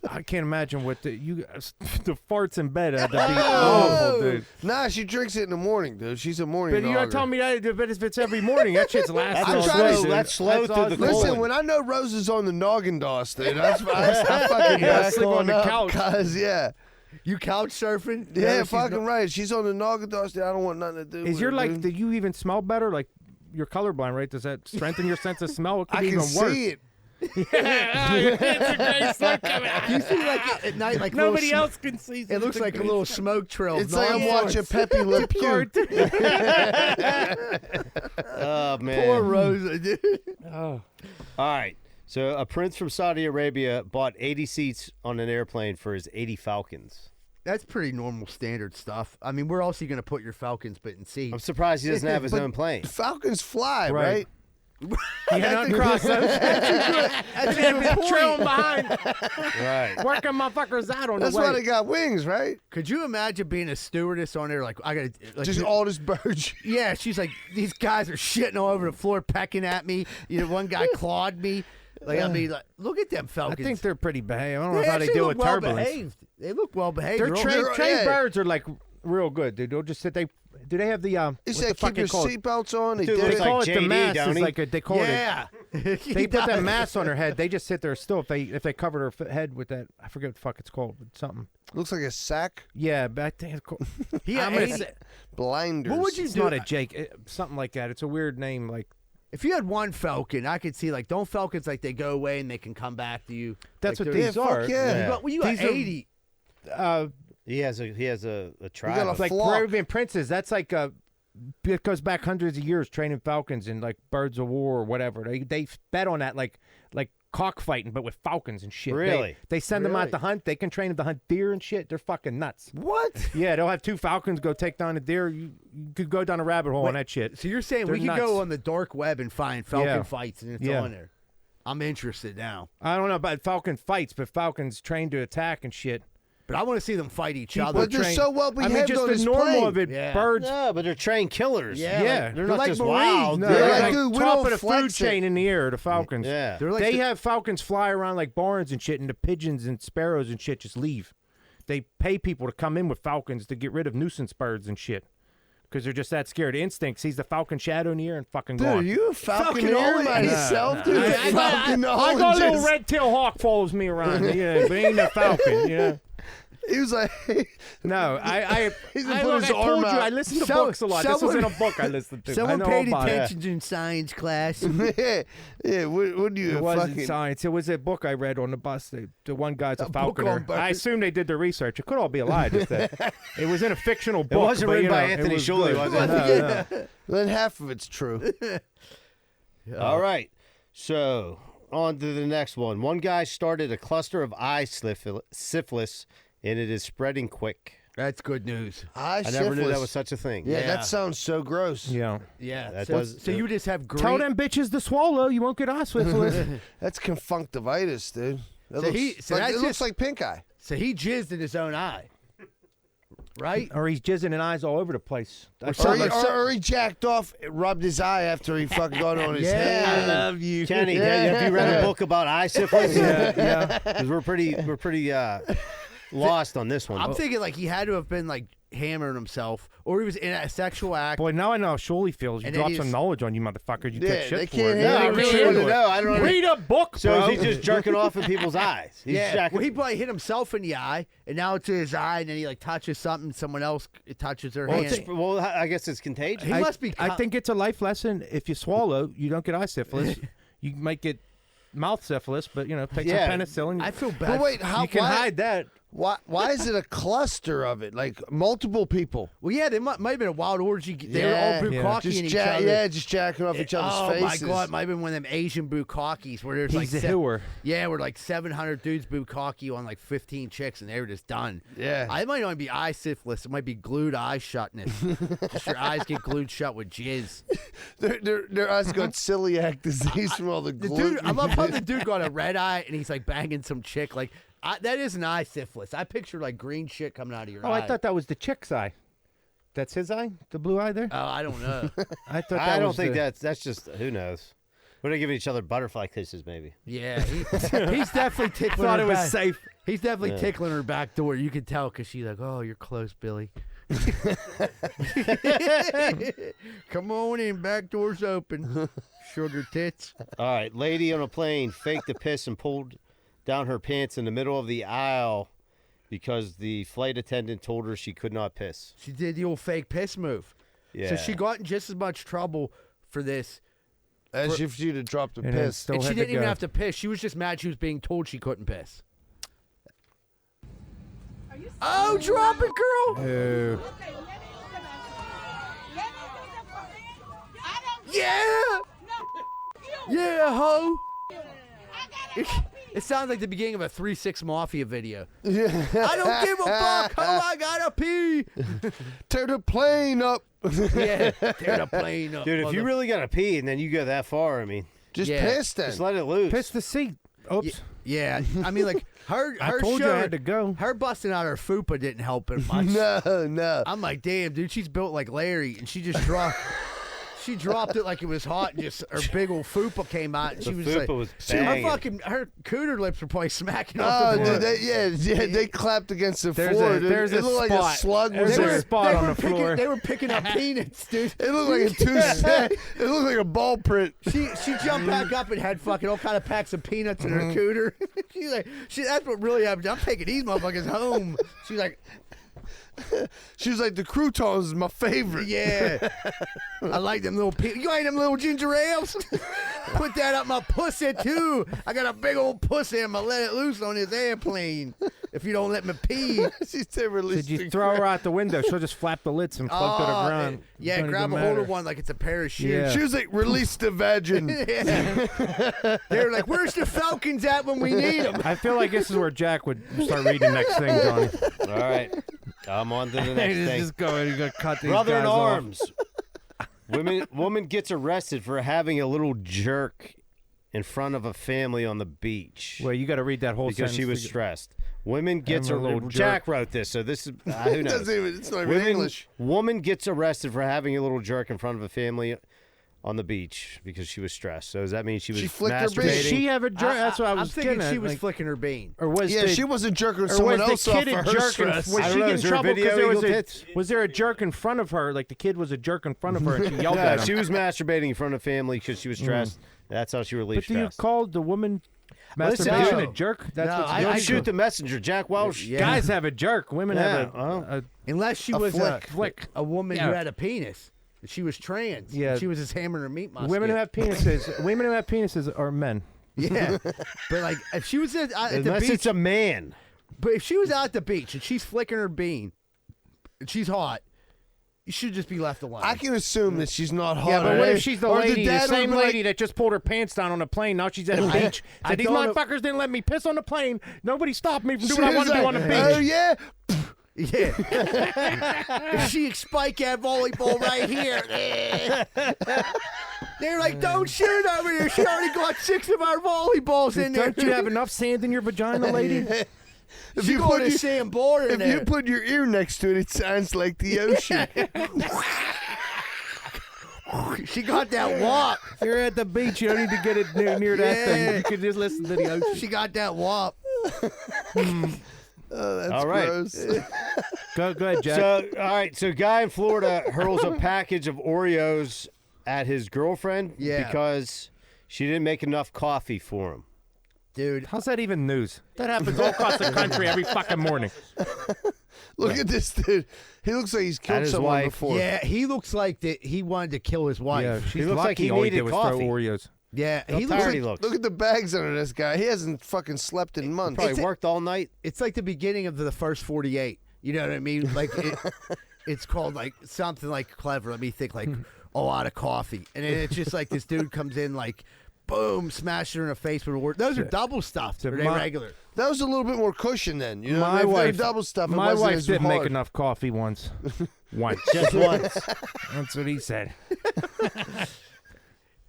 I can't imagine what the farts in bed had to be awful, dude. Nah, she drinks it in the morning, dude. She's a morning But you gotta nogger. tell me that if it's every morning, that shit's lasting. That's slow through the Listen, colon. when I know Rose is on the noggin DOS, dude, I fucking sleep on the couch. Cause you couch surfing? Yeah, fucking right. She's on the noggin DOS, dude. I don't want nothing to do with Is your it, dude. do you even smell better? Like you're colorblind, right? Does that strengthen your sense of smell? It could I even can worse. see it. It's a great smoke coming out. You see like at night, like Nobody little else can see. It looks like a little smoke trail. It's like I'm watching Pepe Le Pew. Oh man, Poor Rosa, dude. Oh. All right. So a prince from Saudi Arabia bought 80 seats on an airplane for his 80 Falcons. That's pretty normal standard stuff. I mean, where else are you going to put your Falcons but in seats? I'm surprised he doesn't have his But own plane. Falcons fly, right? Yeah, not cross those. That's a good point. Trailing behind. Right. Working motherfuckers out on That's the way. why they got wings, right? Could you imagine being a stewardess on there? Like, I got to. Just all this bird. Yeah, she's like, these guys are shitting all over the floor, pecking at me. You know, one guy clawed me. Like, I mean, like, look at them I Falcons. think they're pretty behaved. I don't know They how they actually deal look with well turbulence. behaved. They look well behaved. They're trained yeah. birds are like real good, dude. They'll just sit. Do they have the He what's said the keep fucking your called? seatbelts on. They Dude, did They looks it. call like it the JD, mask. don't It's he? like they call Yeah. it. They put that mask on their head. They just sit there still. If they cover their head with that, I forget what the fuck it's called. Something. Looks like a sack. Yeah, but I think it's called. He I'm had gonna 80 say, Blinders. What would you it's do? not a Jake. Something like that. It's a weird name. Like If you had one Falcon, I could see, like, don't Falcons, like, they go away and they can come back to you. that's like, what they're- these fuck are. yeah. You got These are- 80. He has a tribe. got a of- Like flock. Peruvian princes. That's like it goes back hundreds of years training falcons and like birds of war or whatever. They bet on that like cockfighting, but with falcons and shit. Really? They send them Really? out to hunt. They can train them to hunt deer and shit. They're fucking nuts. What? Yeah, they'll have 2 falcons go take down a deer. You could go down a rabbit hole on that shit. So you're saying They're we could nuts. go on the dark web and find Falcon Yeah. fights and it's Yeah. on there. I'm interested now. I don't know about falcon fights, but falcons trained to attack and shit. But I want to see them fight each People other. But they're trained- so well I mean, behaved just on the this normal plane. of it. Yeah. Birds. No, but they're trained killers. Yeah, Yeah. like- They're not like just Marines. wild. No, They're they're like, like dude, we top don't of the food flex it. chain in the air. The falcons. Yeah. They're like They the- have falcons fly around like barns and shit, and the pigeons and sparrows and shit just leave. They pay people to come in with falcons to get rid of nuisance birds and shit. Because they're just that scared. Instinct sees the falcon shadow in the air and fucking Dude, gone. are you a falconer myself, dude? I got a little Falconologist. red-tailed hawk follows me around. Yeah, but ain't a falcon. Yeah. He was like, No, He's gonna I put look, his I told arm you, out. I listen to So- books a lot. This was someone- in a book I listened to. I Someone know paid about it. attention in science class. yeah. What do you It wasn't fucking? science. It was a book I read on the bus. The one guy's a book falconer. on birds. I assume they did the research. It could all be a lie. Just that it was in a fictional book. wasn't but, written you by know, Anthony it was Shuley, good. was it? No. Then half of it's true. All right. So on to the next one. One guy started a cluster of eye syphilis, and it is spreading quick. That's good news. I never knew that was such a thing. Yeah, Yeah. that sounds so gross. Yeah. Yeah. That so, does- so you just have great. Tell them bitches to swallow. You won't get eye syphilis. That's conjunctivitis, dude. That So looks, he- so like, that's it looks just- like pink eye. So he jizzed in his own eye. Right? Or he's jizzing in eyes all over the place. That's Or he, something- or he jacked off, rubbed his eye after he fucking got on his Yeah, head. I love you. Kenny, Yeah. have you read a book about eye syphilis? yeah. Because we're pretty lost on this one. I'm thinking like he had to have been like hammering himself, or he was in a sexual act. Boy, now I know how Shuley feels. You And then drop he some just- knowledge on you, motherfucker. You Yeah, take shit they for can't it. handle I it. really want to know. I don't know. Read a book, So bro. is he just jerking off in people's eyes? He's Yeah, jacking- well, he probably hit himself in the eye, and now it's in his eye, and then he like touches something, someone else touches their well, hand. well, I guess it's contagious. He must be. I think it's a life lesson. If you swallow, you don't get eye syphilis. You might get mouth syphilis, but take Yeah. some penicillin. I feel But bad. wait, how? you can why, hide that. Why is it a cluster of it? Like multiple people? Well, yeah, they might have been a wild orgy. They were all bukkake just in each other. just jacking off each other's Oh faces. my god, it might have been one of them Asian bukkakis where there's He's like a hooer. yeah, where like 700 dudes bukkake on like 15 chicks, and they were just done. Yeah. I might not be eye syphilis. It might be glued eye shutness. Just your eyes get glued shut with jizz. Their eyes got celiac disease from all the The gluten. dude, I love how the dude got a red eye and he's like banging some chick. Like that is an eye syphilis. I picture like green shit coming out of your Oh, eye. I thought that was the chick's eye. That's his eye, the blue eye there. Oh, I don't know. I thought that I don't was think the- that's just who knows. We're giving each other butterfly kisses, maybe. Yeah, he's definitely tickling. Thought her it was back. safe. He's definitely tickling her back door. You can tell because she's like, "Oh, you're close, Billy." Come on in, back door's open. Sugar tits. All right, lady on a plane faked the piss and pulled down her pants in the middle of the aisle because the flight attendant told her she could not piss. She did the old fake piss move. Yeah. So she got in just as much trouble for this. As if she'd have dropped the And then piss. still And she had to didn't even go. have to piss. She was just mad she was being told she couldn't piss. Oh, drop it, girl. Ew. Yeah. Yeah, ho. It sounds like the beginning of a 3-6 Mafia video. Yeah. I don't give a fuck. Ho, I gotta pee. Tear the plane up. Yeah, tear the plane up. Dude, if you really got to pee and then you go that far, I mean, Just Yeah. piss then. just let it loose. Piss the seat. Oops. Yeah, I mean, like her. I her told you I shirt- had to go. Her busting out her fupa didn't help it much. No. I'm like, damn, dude, she's built like Larry, and she just dropped. She dropped it like it was hot, and just her big old fupa came out, and The she was fupa like, was her banging. her cooter lips were probably smacking Oh, off the floor. dude, they clapped against the There's floor, a- dude. there's It a looked like a spot. slug was There's a there. spot on the floor. They were picking up peanuts, dude. It looked like a two-set. It looked like a ball print. She jumped back up and had fucking all kind of packs of peanuts in her cooter. She's like, that's what really happened. I'm taking these motherfuckers home. She's like, She was like, the croutons is my favorite. yeah, I like them little you ain't them little ginger ales. Put that up my pussy too. I got a big old pussy. I'm gonna let it loose on this airplane if you don't let me pee. She said, release Did you the throw her crap. out the window? She'll just flap the lids and float to the ground. Yeah, Don't grab even a hold matter. of one like it's a pair of shoes. Yeah. She was like, release the vagin. Yeah. They were like, "Where's the Falcons at when we need them?" I feel like this is where Jack would start reading next thing, Johnny. All right, I'm on to the next thing. Just go and go cut these Brother in guys off. arms. Woman gets arrested for having a little jerk in front of a family on the beach. Well, you got to read that whole because she sentence was to- stressed. Woman gets a Having a little. little Jack jerk. wrote this, so this is who knows. It's not even English. Woman gets arrested for having a little jerk in front of a family on the beach because she was stressed. So does that mean she was flicked her bean. masturbating? Did she have a jerk? That's what I I'm was thinking getting she at, was like- flicking her bean. Or was Yeah, the, she wasn't jerking or someone was else the off kid for a her jerk? stress. Was I don't she know, getting is there a trouble because video, there was Eagle a Tits? was there a jerk in front of her? Like the kid was a jerk in front of her, and she yelled Yeah, at him. she was masturbating in front of family because she was stressed. That's how she relieved But do you stress. call the woman Listen, masturbation no. a jerk? That's No, what's I- the I only shoot thing. the messenger, Jack Welsh. Yeah. Guys have a jerk. Women have a Unless she A was flick. a woman Yeah. who had a penis. She was trans. Yeah. She was just hammering her meat musket. women who have penises. Women who have penises are men. Yeah. But like if she was at the Unless beach, it's a man. but if she was out at the beach and she's flicking her bean and she's hot, you should just be left alone. I can assume that she's not hot. Yeah, but what right? if she's the Or lady, the dad same would be lady that just pulled her pants down on a plane? Now she's at a beach. I Said, these don't know- motherfuckers didn't let me piss on the plane. Nobody stopped me from She doing what I was wanted to do on the like, beach. oh, yeah? Yeah. If she spike at volleyball right here. They're like, don't shoot over here. She already got 6 of our volleyballs in there. Don't you have enough sand in your vagina, lady? If She you got put a your- sand border in If you there. put your ear next to it, it sounds like the ocean. She got that wop. If you're at the beach, you don't need to get it near that thing. Yeah. You can just listen to the ocean. She got that wop. Oh, that's All right. gross. Go ahead, Jack. So, all right. So, guy in Florida hurls a package of Oreos at his girlfriend because she didn't make enough coffee for him. Dude. How's that even news? That happens all across the country every fucking morning. Look at this dude. He looks like he's killed his someone wife. before. Yeah, he looks like that he wanted to kill his wife. Yeah, she's looks lucky like he all he needed did was throw coffee. Oreos. Yeah, How he looks tired like he looks. Look at the bags under this guy. He hasn't fucking slept in months. Probably worked all night. it's like the beginning of the first 48. You know what I mean? Like it's called like something like clever. Let me think like a lot of coffee. And then it's just like this dude comes in like boom, smash her in the face with a word. Those are double stuffed. Or they regular. That was a little bit more cushion then. You know, My if they're wife, double stuff. It my wasn't wife as didn't hard. make enough coffee once. Once. Just once. That's what he said.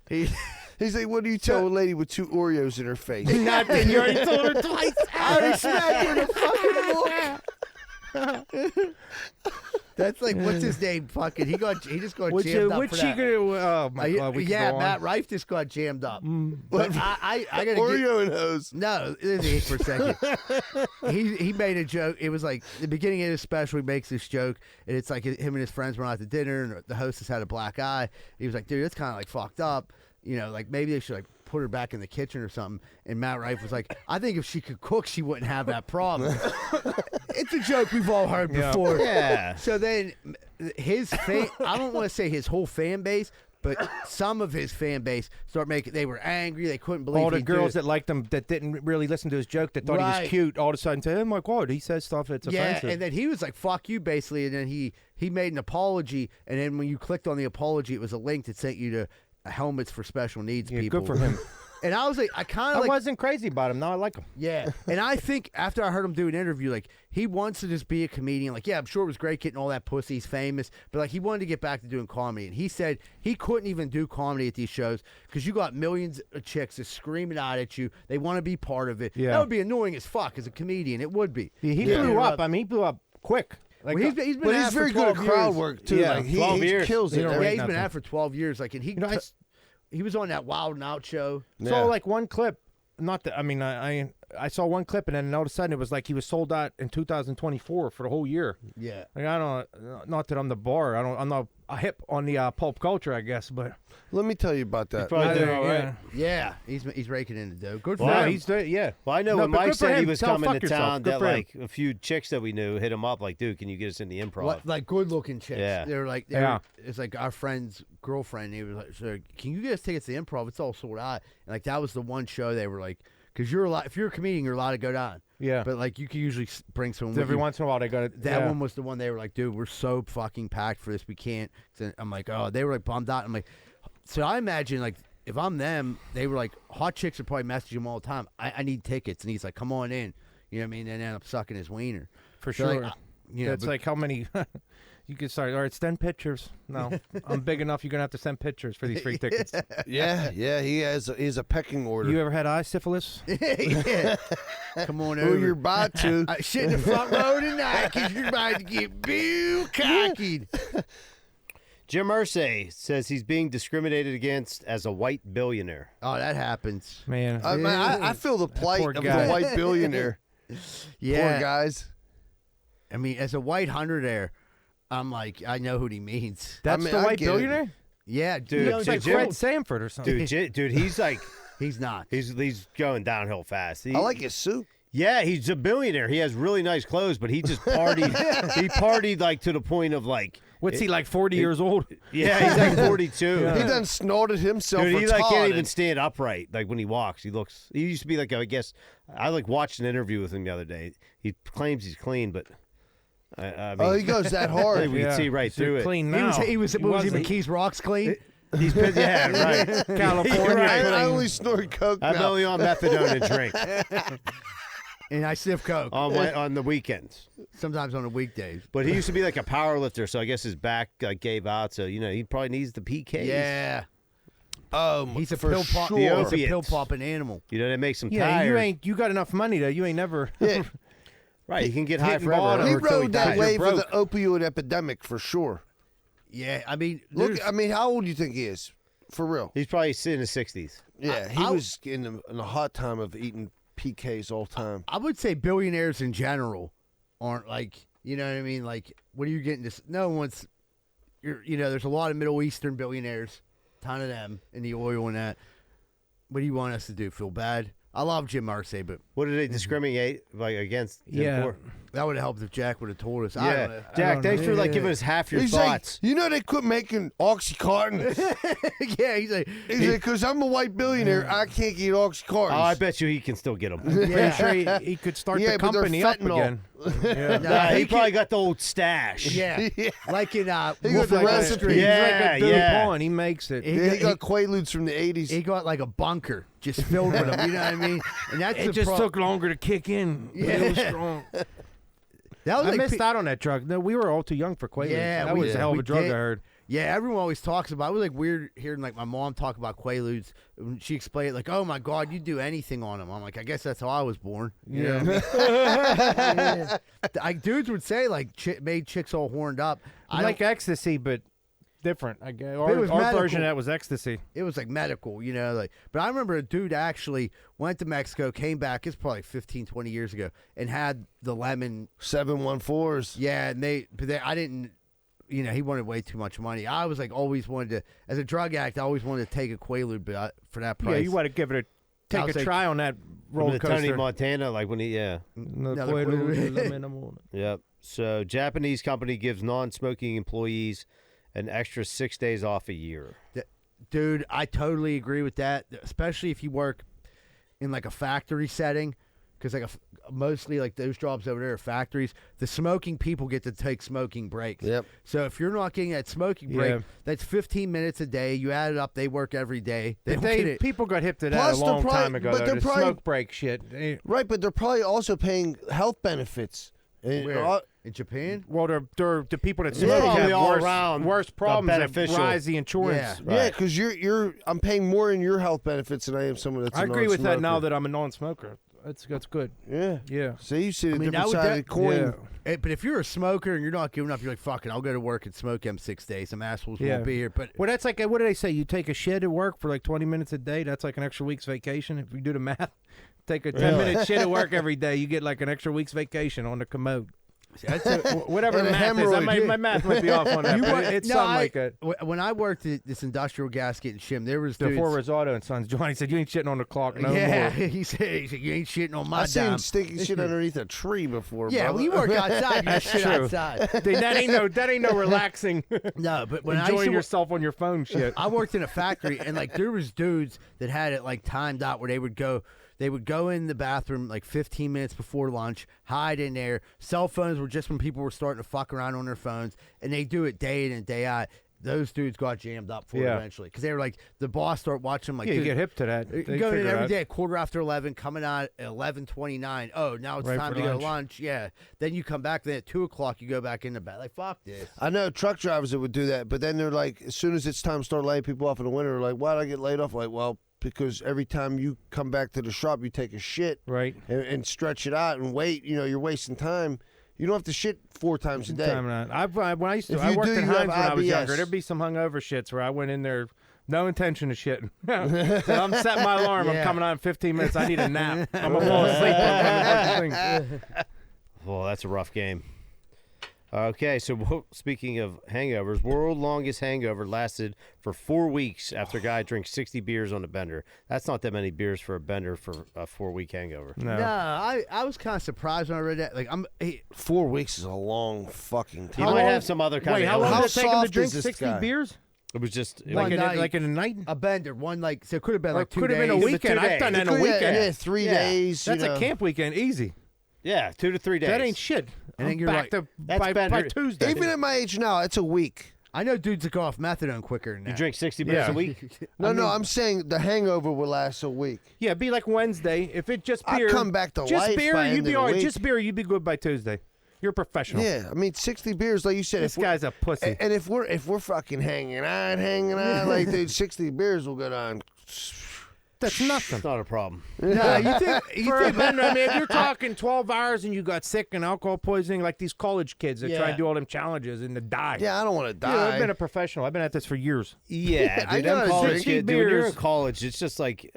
He's like, what do you tell a lady with 2 Oreos in her face? Nothing. You already told her twice. I already smacked her in the fucking That's like, what's his name? Fucking, he just got jammed up. Which for he that. oh my God, we yeah, can go Matt on. Rife just got jammed up. But I gotta Oreo and hose. No, listen for a second. he made a joke. It was like the beginning of his special. He makes this joke, and it's like him and his friends went out to dinner, and the hostess had a black eye. He was like, "Dude, it's kind of like fucked up. You know, like maybe they should like put her back in the kitchen or something." And Matt Rife was like, "I think if she could cook, she wouldn't have that problem." It's a joke we've all heard before. Yeah. So then his I don't want to say his whole fan base, but some of his fan base they were angry. They couldn't believe all the he'd girls do it. that liked him that didn't really listen to his joke that thought he Right. was cute all of a sudden say, "Oh my God, he says stuff that's offensive." And then he was like, "Fuck you," basically, and then he made an apology, and then when you clicked on the apology, it was a link that sent you to helmets for special needs Yeah, people. good for him. And I was like, I wasn't crazy about him. Now I like him. Yeah, and I think after I heard him do an interview, like he wants to just be a comedian. Like, yeah, I'm sure it was great getting all that pussy. He's famous, but like he wanted to get back to doing comedy. And he said he couldn't even do comedy at these shows because you got millions of chicks just screaming out at you. They want to be part of it. Yeah. That would be annoying as fuck as a comedian. It would be. He blew up. I mean, he blew up quick. Like, Well, he's been But at he's for very good at 12 crowd years. work too. Yeah, Like, 12 he years. kills it. You know, Yeah, right he's now, been so- at for 12 years. Like, and he, he was on that Wild and Out show. saw like one clip. Not that I mean, I saw one clip and then all of a sudden it was like he was sold out in 2024 for the whole year. Yeah. Like I don't, not that I'm the bar. I'm not a hip on the pulp culture, I guess. But Let me tell you about that. Probably did all yeah. right. Yeah, he's raking in the dough. Good for Well, him. he's yeah. Well, I know No, when but Mike good for said he him. was Tell coming fuck to yourself. town, Good that for him. like a few chicks that we knew hit him up like, "Dude, can you get us in the improv?" Like good-looking chicks. Yeah. They were like, it's like our friend's girlfriend. He was like, so, "Can you get us tickets to the improv? It's all sold out." And like that was the one show they were like, because if you're a comedian, you're allowed to go down. Yeah. But like you can usually bring someone. with Every you. once in a while they got it. That one was the one they were like, "Dude, we're so fucking packed for this, we can't." So I'm like, "Oh," they were like bummed out. I'm like, so I imagine like if I'm them, they were like, hot chicks are probably messaging him all the time. I need tickets, and he's like, "Come on in," you know what I mean? And end up sucking his wiener for So, sure. like, you know, It's but- like how many. You could start. All right, send pictures. No, I'm big enough. You're gonna have to send pictures for these free tickets. Yeah, he has a pecking order. You ever had eye syphilis? Yeah. Come on over. Who you're about to? I sit in the front row tonight because you're about to get boo cocky. Jim Irsay says he's being discriminated against as a white billionaire. Oh, that happens, man. I feel the plight poor of guy. the white billionaire. Yeah, Poor guys. I mean, as a white hundredaire, I'm like, I know who he means. That's the white get it. billionaire. Yeah, Dude, dude. It's like Jim- Fred Sanford or something. Dude, he's like He's not. he's going downhill fast. I like his suit. Yeah, he's a billionaire. He has really nice clothes, but he just partied. He partied like to the point of like. What's he like? 40 years old? Yeah, he's like 42. He done snorted himself. Dude, he like retarded. can't even stand upright. Like when he walks, he used to be like, I guess I like watched an interview with him the other day. He claims he's clean, but I mean, he goes that hard. we can see right through it. Clean He now. was McKees Rocks clean? He's been, yeah, right. California. Right. I only snort coke I'm now. only on methadone and drink And I sniff coke. on the weekends. Sometimes on the weekdays. But he used to be like a power lifter, so I guess his back gave out. So he probably needs the PKs. Yeah. He's a for pill pop. sure. He's a Opiates. pill popping animal. That makes him Yeah, tired. you got enough money though. You ain't never. Yeah. Right, he can get high hitting forever. bottom. He or till rode that dies. wave You're of the opioid epidemic for sure. Yeah, I mean, Look, I mean, how old do you think he is? For real? He's probably in his 60s. Yeah, he was in the hot time of eating PKs all time. I would say billionaires in general aren't like, you know what I mean? Like, what are you getting to? No one's, there's a lot of Middle Eastern billionaires, ton of them in the oil and that. What do you want us to do? Feel bad? I love Jim Irsay, but What do they discriminate against him Yeah. for? that would have helped if Jack would have told us. I Yeah, don't know. Jack, thanks for giving us half your He's thoughts. like, they quit making Oxycontin. Yeah, he's like, He's like, because I'm a white billionaire, I can't get Oxycontin. Oh, I bet you he can still get them. Pretty sure he could start Yeah, the but they're company up fentanyl. again. Yeah. Nah, he he probably got the old stash. yeah, like in He got Wolf the of Wall recipe. Street. Yeah, He's like a yeah. DuPont. He makes it. Yeah, he got Quaaludes from the 80s. He got like a bunker just filled with them. You know what I mean? And that's It the just took longer to kick in. But it was Yeah. strong. That was I like missed out on that drug. No, we were all too young for Quaaludes. Yeah, that we was a hell of we a drug. did. I heard. Yeah, everyone always talks about. It was like weird hearing like my mom talk about Quaaludes. When she explained it, like, "Oh my God, you do anything on them." I'm like, I guess that's how I was born. You know what I mean? Like dudes would say like made chicks all horned up. I like ecstasy, but different. I guess It was our medical. version of that was ecstasy. It was like medical, you know. Like, but I remember a dude actually went to Mexico, came back. It's probably 15, 20 years ago, and had the lemon 714s. Yeah, and I didn't. You know, he wanted way too much money. I was like always wanted to, as a drug addict, I always wanted to take a Quaalude, but for that price. Yeah, you want to give it take a try on that roller coaster. Tony Montana, like when he, Yep. So, Japanese company gives non-smoking employees an extra 6 days off a year. Dude, I totally agree with that, especially if you work in like a factory setting, because like mostly like those jobs over there are factories. The smoking people get to take smoking breaks. Yep. So if you're not getting that smoking break, that's 15 minutes a day. You add it up, they work every day. People got hip to that Plus, a long they're time ago. but they're The probably- smoke break shit. Right, but they're probably also paying health benefits. Where? In Japan? Well, they're the people that Yeah, smoke probably have all worse, around worse problems that beneficial. rise the insurance. Yeah, because I'm paying more in your health benefits than I am someone that's. I a agree with that now non-smoker. that I'm a non-smoker. That's good. Yeah. Yeah. See, you see the I mean, different that would side of the coin. But if you're a smoker and you're not giving up, you're like, fuck it, I'll go to work and smoke them 6 days. Some assholes won't be here. But well, that's like what did they say? You take a shit at work for like 20 minutes a day. That's like an extra week's vacation. If you do the math, take a 10-minute shit at work every day. You get like an extra week's vacation on the commode. Whatever the math is. My math might be off on that. But it's something like that. When I worked at this industrial gasket and shim, there was Before Rosado and Sons, Johnny said, you ain't shitting on the clock no more. he said, you ain't shitting on my I've seen dime. stinky shit underneath a tree before. Yeah, brother. well, you work outside. You shit true. outside. Dude, that ain't no relaxing. No, but when I used enjoying to yourself on your phone shit. I worked in a factory, and like there was dudes that had it like timed out where they would go in the bathroom like 15 minutes before lunch, hide in there. Cell phones were just when people were starting to fuck around on their phones, and they do it day in and day out. Those dudes got jammed up for it eventually because they were like the boss started watching them like you get hip to that. Going in every day, 11:15, coming out at 11:29. Oh, now it's Right time for to go lunch. to lunch. Yeah, then you come back. Then at 2:00, you go back in the bed. Like fuck this. I know truck drivers that would do that, but then they're like, as soon as it's time to start laying people off in the winter, they're like, why did I get laid off? Like, well, because every time you come back to the shop, you take a shit, right, and stretch it out and wait. You know, you're wasting time. You don't have to shit 4 times a day. When I used to, If I you worked do, at you have Heinz when I was IBS. younger. There'd be some hungover shits where I went in there, no intention of shitting. So I'm setting my alarm. I'm coming on in 15 minutes. I need a nap. I'm gonna fall asleep. Well, that's a rough game. Okay, so speaking of hangovers, world longest hangover lasted for 4 weeks after a guy drinks 60 beers on a bender. That's not that many beers for a bender for a 4-week hangover. No, I was kind of surprised when I read that. Like 4 weeks is a long fucking He time. might have some other kind Wait, of how long illness. did it take him to soft drink is this 60 guy? beers? It was just One night. Like in a night? a bender, one like so it could have been like 2 could have days. been a weekend. I've done that in a weekend. Yeah, 3 days. That's you a know. camp weekend, easy. yeah, 2 to 3 days. That ain't shit. And then I'm you're back like, to that's by bender. Tuesday. Even at my age now, it's a week. I know dudes that go off methadone quicker than that. You drink 60 beers Yeah. a week? No, I'm saying the hangover will last a week. Yeah, it'd be like Wednesday. If it just I'd beer, come back to just life beer, by you'd end be of the all right. week. Just beer, you'd be good by Tuesday. You're a professional. Yeah, I mean 60 beers, like you said. This if we're- guy's a pussy. And if we're fucking hanging out, like dude, 60 beers will go down. That's nothing. It's not a problem. No, you think For a bender, I mean, if you're talking 12 hours and you got sick and alcohol poisoning, like these college kids that try Yeah. and do all them challenges and to die. Yeah, I don't want to Yeah, die. I've been a professional. I've been at this for years. Yeah, I dude, know I'm it's college 60 kid. Dude, when you're in beers. college, it's just like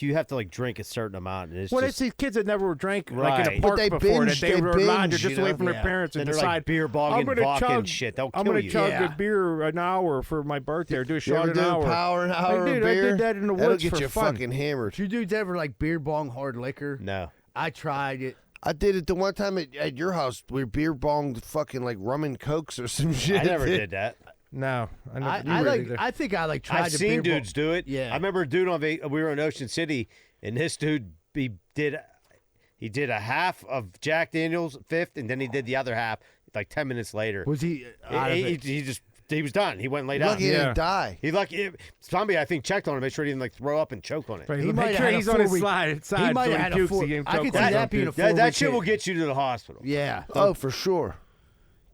you have to like drink a certain amount. And it's Well, just, it's these kids that never drank like in Right. a But park they before binge, that they they were allowed to binge, just you away know? from their Yeah. parents and then they're decide like beer I'm bogging, gonna vodka chug, and shit. They'll I'm kill gonna you. chug Yeah. a beer an hour for my birthday or do a You shot ever an do hour. an hour Dude, of I beer? did that in the That'll woods get for you fun. fucking hammered. Do you dudes ever like beer bong hard liquor? No. I tried it. I did it the one time at your house. We beer bonged fucking like rum and cokes or some shit. I never did that. No, I never. you I really like. did. I think I like tried I've to seen beer dudes do it. Yeah. I remember a dude we were in Ocean City, and this dude he did a half of Jack Daniel's fifth, and then he did the other half like 10 minutes later. Was he? Out of it? He was done. He went and laid down. Lucky he didn't die. He lucky. Somebody I think checked on him, made sure he didn't like throw up and choke on it. Right, He make might have sure had a he's on his 4-week side. He might so have had a pukes, 4 he ain't I could choke see on that something. being a That 4-week shit will hit. get you to the hospital. Yeah. Oh, for sure.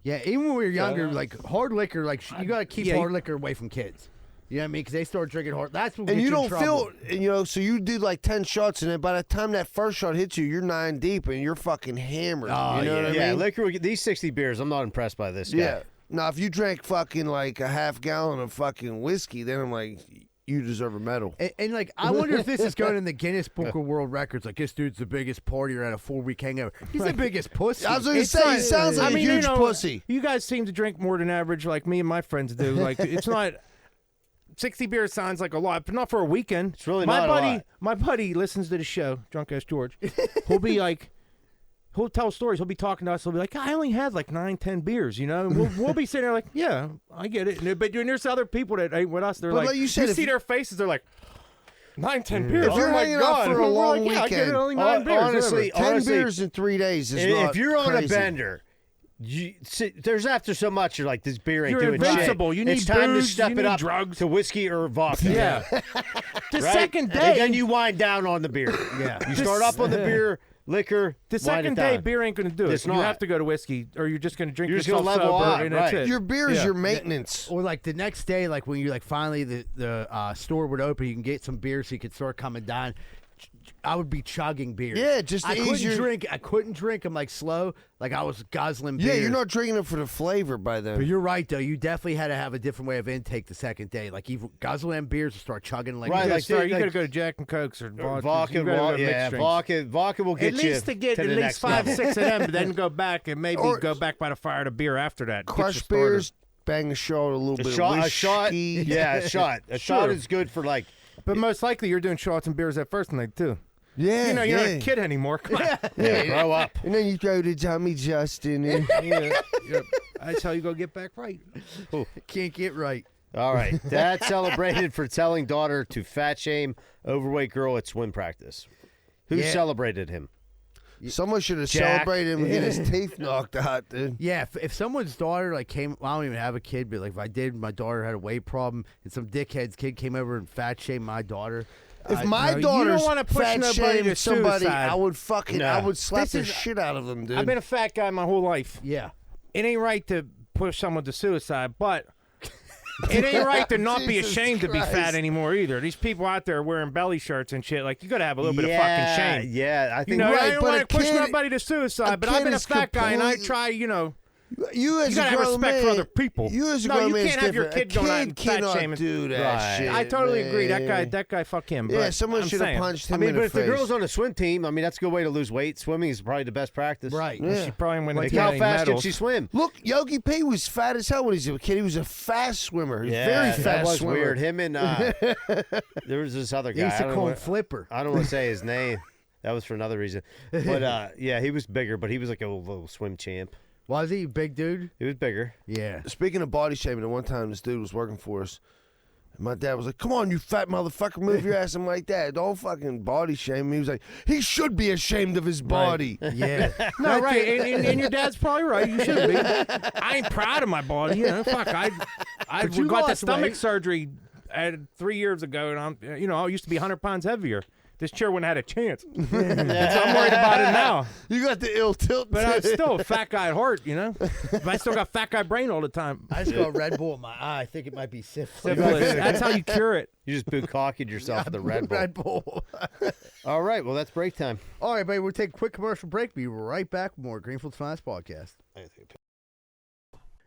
Yeah, even when we were younger, like hard liquor, like you got to keep Yeah, hard liquor away from kids. You know what I mean? Because they start drinking hard. That's what And gets you in don't trouble. feel, so you do like 10 shots, and then by the time that first shot hits you, you're 9 deep, and you're fucking hammered. Oh, you know what I Yeah, mean? liquor. These 60 beers, I'm not impressed by this guy. Yeah. Now, if you drank fucking like a half gallon of fucking whiskey, then I'm like, you deserve a medal. And like, I wonder if this is going in the Guinness Book of World Records. Like, this dude's the biggest partier at a 4-week hangover. He's the biggest pussy. I was going to say, he sounds like a huge pussy. You guys seem to drink more than average, like me and my friends do. Like, it's not 60 beers sounds like a lot, but not for a weekend. It's really my not buddy, a lot. My buddy listens to the show, Drunk Ass George. He'll be like, he'll tell stories. He'll be talking to us. He'll be like, I only had like 9, 10 beers, you know? And we'll be sitting there like, yeah, I get it. But there's other people that ain't with us. They're But like, you said, see their faces. They're like, 9, 10 beers. If you're oh my hanging God. out for a We're long like, yeah, I get it, weekend, only 9 beers. honestly, whatever. 10 beers in 3 days is not if you're on crazy. a bender, there's after so much, you're like, this beer ain't You're doing invincible. shit. You need it's time booze, to step you it need up drugs. to whiskey or vodka. Yeah. The Right? second And day. then you wind down on the beer. Yeah. You start up on the beer, liquor. The wind second it day, down. beer ain't going to do it. It's You not. have to go to whiskey, or you're just going to drink You're just yourself gonna level sober, out, and that's right. it. Your beer is Yeah. your maintenance. Or like the next day, like when you like finally the store would open, you can get some beer so you could start coming down. I would be chugging beer. Yeah, just I to couldn't ease your- drink. I couldn't drink them like slow. Like I was guzzling Yeah, beer. you're not drinking it for the flavor by then. But you're right though. You definitely had to have a different way of intake the second day. Like you guzzle them beers and start chugging like Right, You like got to like- go to Jack and Cokes or vodka. Vodka, You gotta go to mixed yeah, drinks. vodka will get At you least to get to at the least next 5, level. 6 of them, but then go back and maybe Or- go back by the fire to beer after that. Get you Crushed started. beers, bang a shot, a little bit of A whiskey. shot, yeah, a shot. A shot Sure. is good for like. But most likely you're doing shots and beers that first night too. Yeah, You know, you're yeah. not a kid anymore. Come on. Yeah, grow up. And then you throw the Tommy Justin in. Yeah. That's how you go get back right. can't get right. All right. Dad celebrated for telling daughter to fat shame overweight girl at swim practice. Who Yeah. celebrated him? Someone should have Jack. celebrated him and get his teeth knocked out, dude. Yeah, if someone's daughter like came, well, I don't even have a kid, but like if I did, my daughter had a weight problem, and some dickhead's kid came over and fat shamed my daughter. If my no, you daughter's don't wanna push fat nobody shamed to somebody, suicide. I would fucking, No. I would slap This the is- shit out of them, dude. I've been a fat guy my whole life. Yeah, It ain't right to push someone to suicide, but it ain't right to not be Jesus ashamed to be Christ. fat anymore either. These people out there wearing belly shirts and shit, like you got to have a little bit of Yeah, fucking shame. Yeah, I You think know, I Right, don't but want a to push kid- nobody to suicide, but I've kid been a is fat guy and I completely- try, you know. You as You gotta a have grown respect man, for other people. You as a No, grown you man is can't have your different. kid going a out kid and fat cannot shaming. do that Right. shit. I totally agree. man. That guy, fuck him. Yeah, but someone I'm should have saying, punched him I mean, in but the if the face. girl's on a swim team, I mean, that's a good way to lose weight. Swimming is probably the best practice. right. Yeah. She probably went Like, to how get fast medals. can she swim? Look, Yogi P was fat as hell when he was a kid. He was a fast swimmer. He was very Yeah, fast that was swimmer. weird. Him and there was this other They guy. used I to don't call know him Flipper. I don't want to say his name. That was for another reason. But yeah, he was bigger, but he was like a little swim champ. Was he a big dude? He was bigger. Yeah. Speaking of body shaming, at one time this dude was working for us. And my dad was like, "Come on, you fat motherfucker, move your ass." I'm like, "Dad, don't fucking body shame me." He was like, "He should be ashamed of his body." Yeah. No, right, and your dad's probably right. You should be. I ain't proud of my body. You know, fuck. I But you got the lost stomach weight. surgery 3 years ago, and I used to be 100 pounds heavier. This chair wouldn't have had a chance. So I'm worried about it now. You got the ill tilt. But I'm still a fat guy at heart, you know. But I still got fat guy brain all the time. I just got a Red Bull in my eye. I think it might be syphilis. Syphilis. That's how you cure it. You just bukkake yourself with the Red Bull. Red Bull. All right, well, that's break time. All right, buddy. We'll take a quick commercial break. Be right back with more Greenfield's Finest Podcast.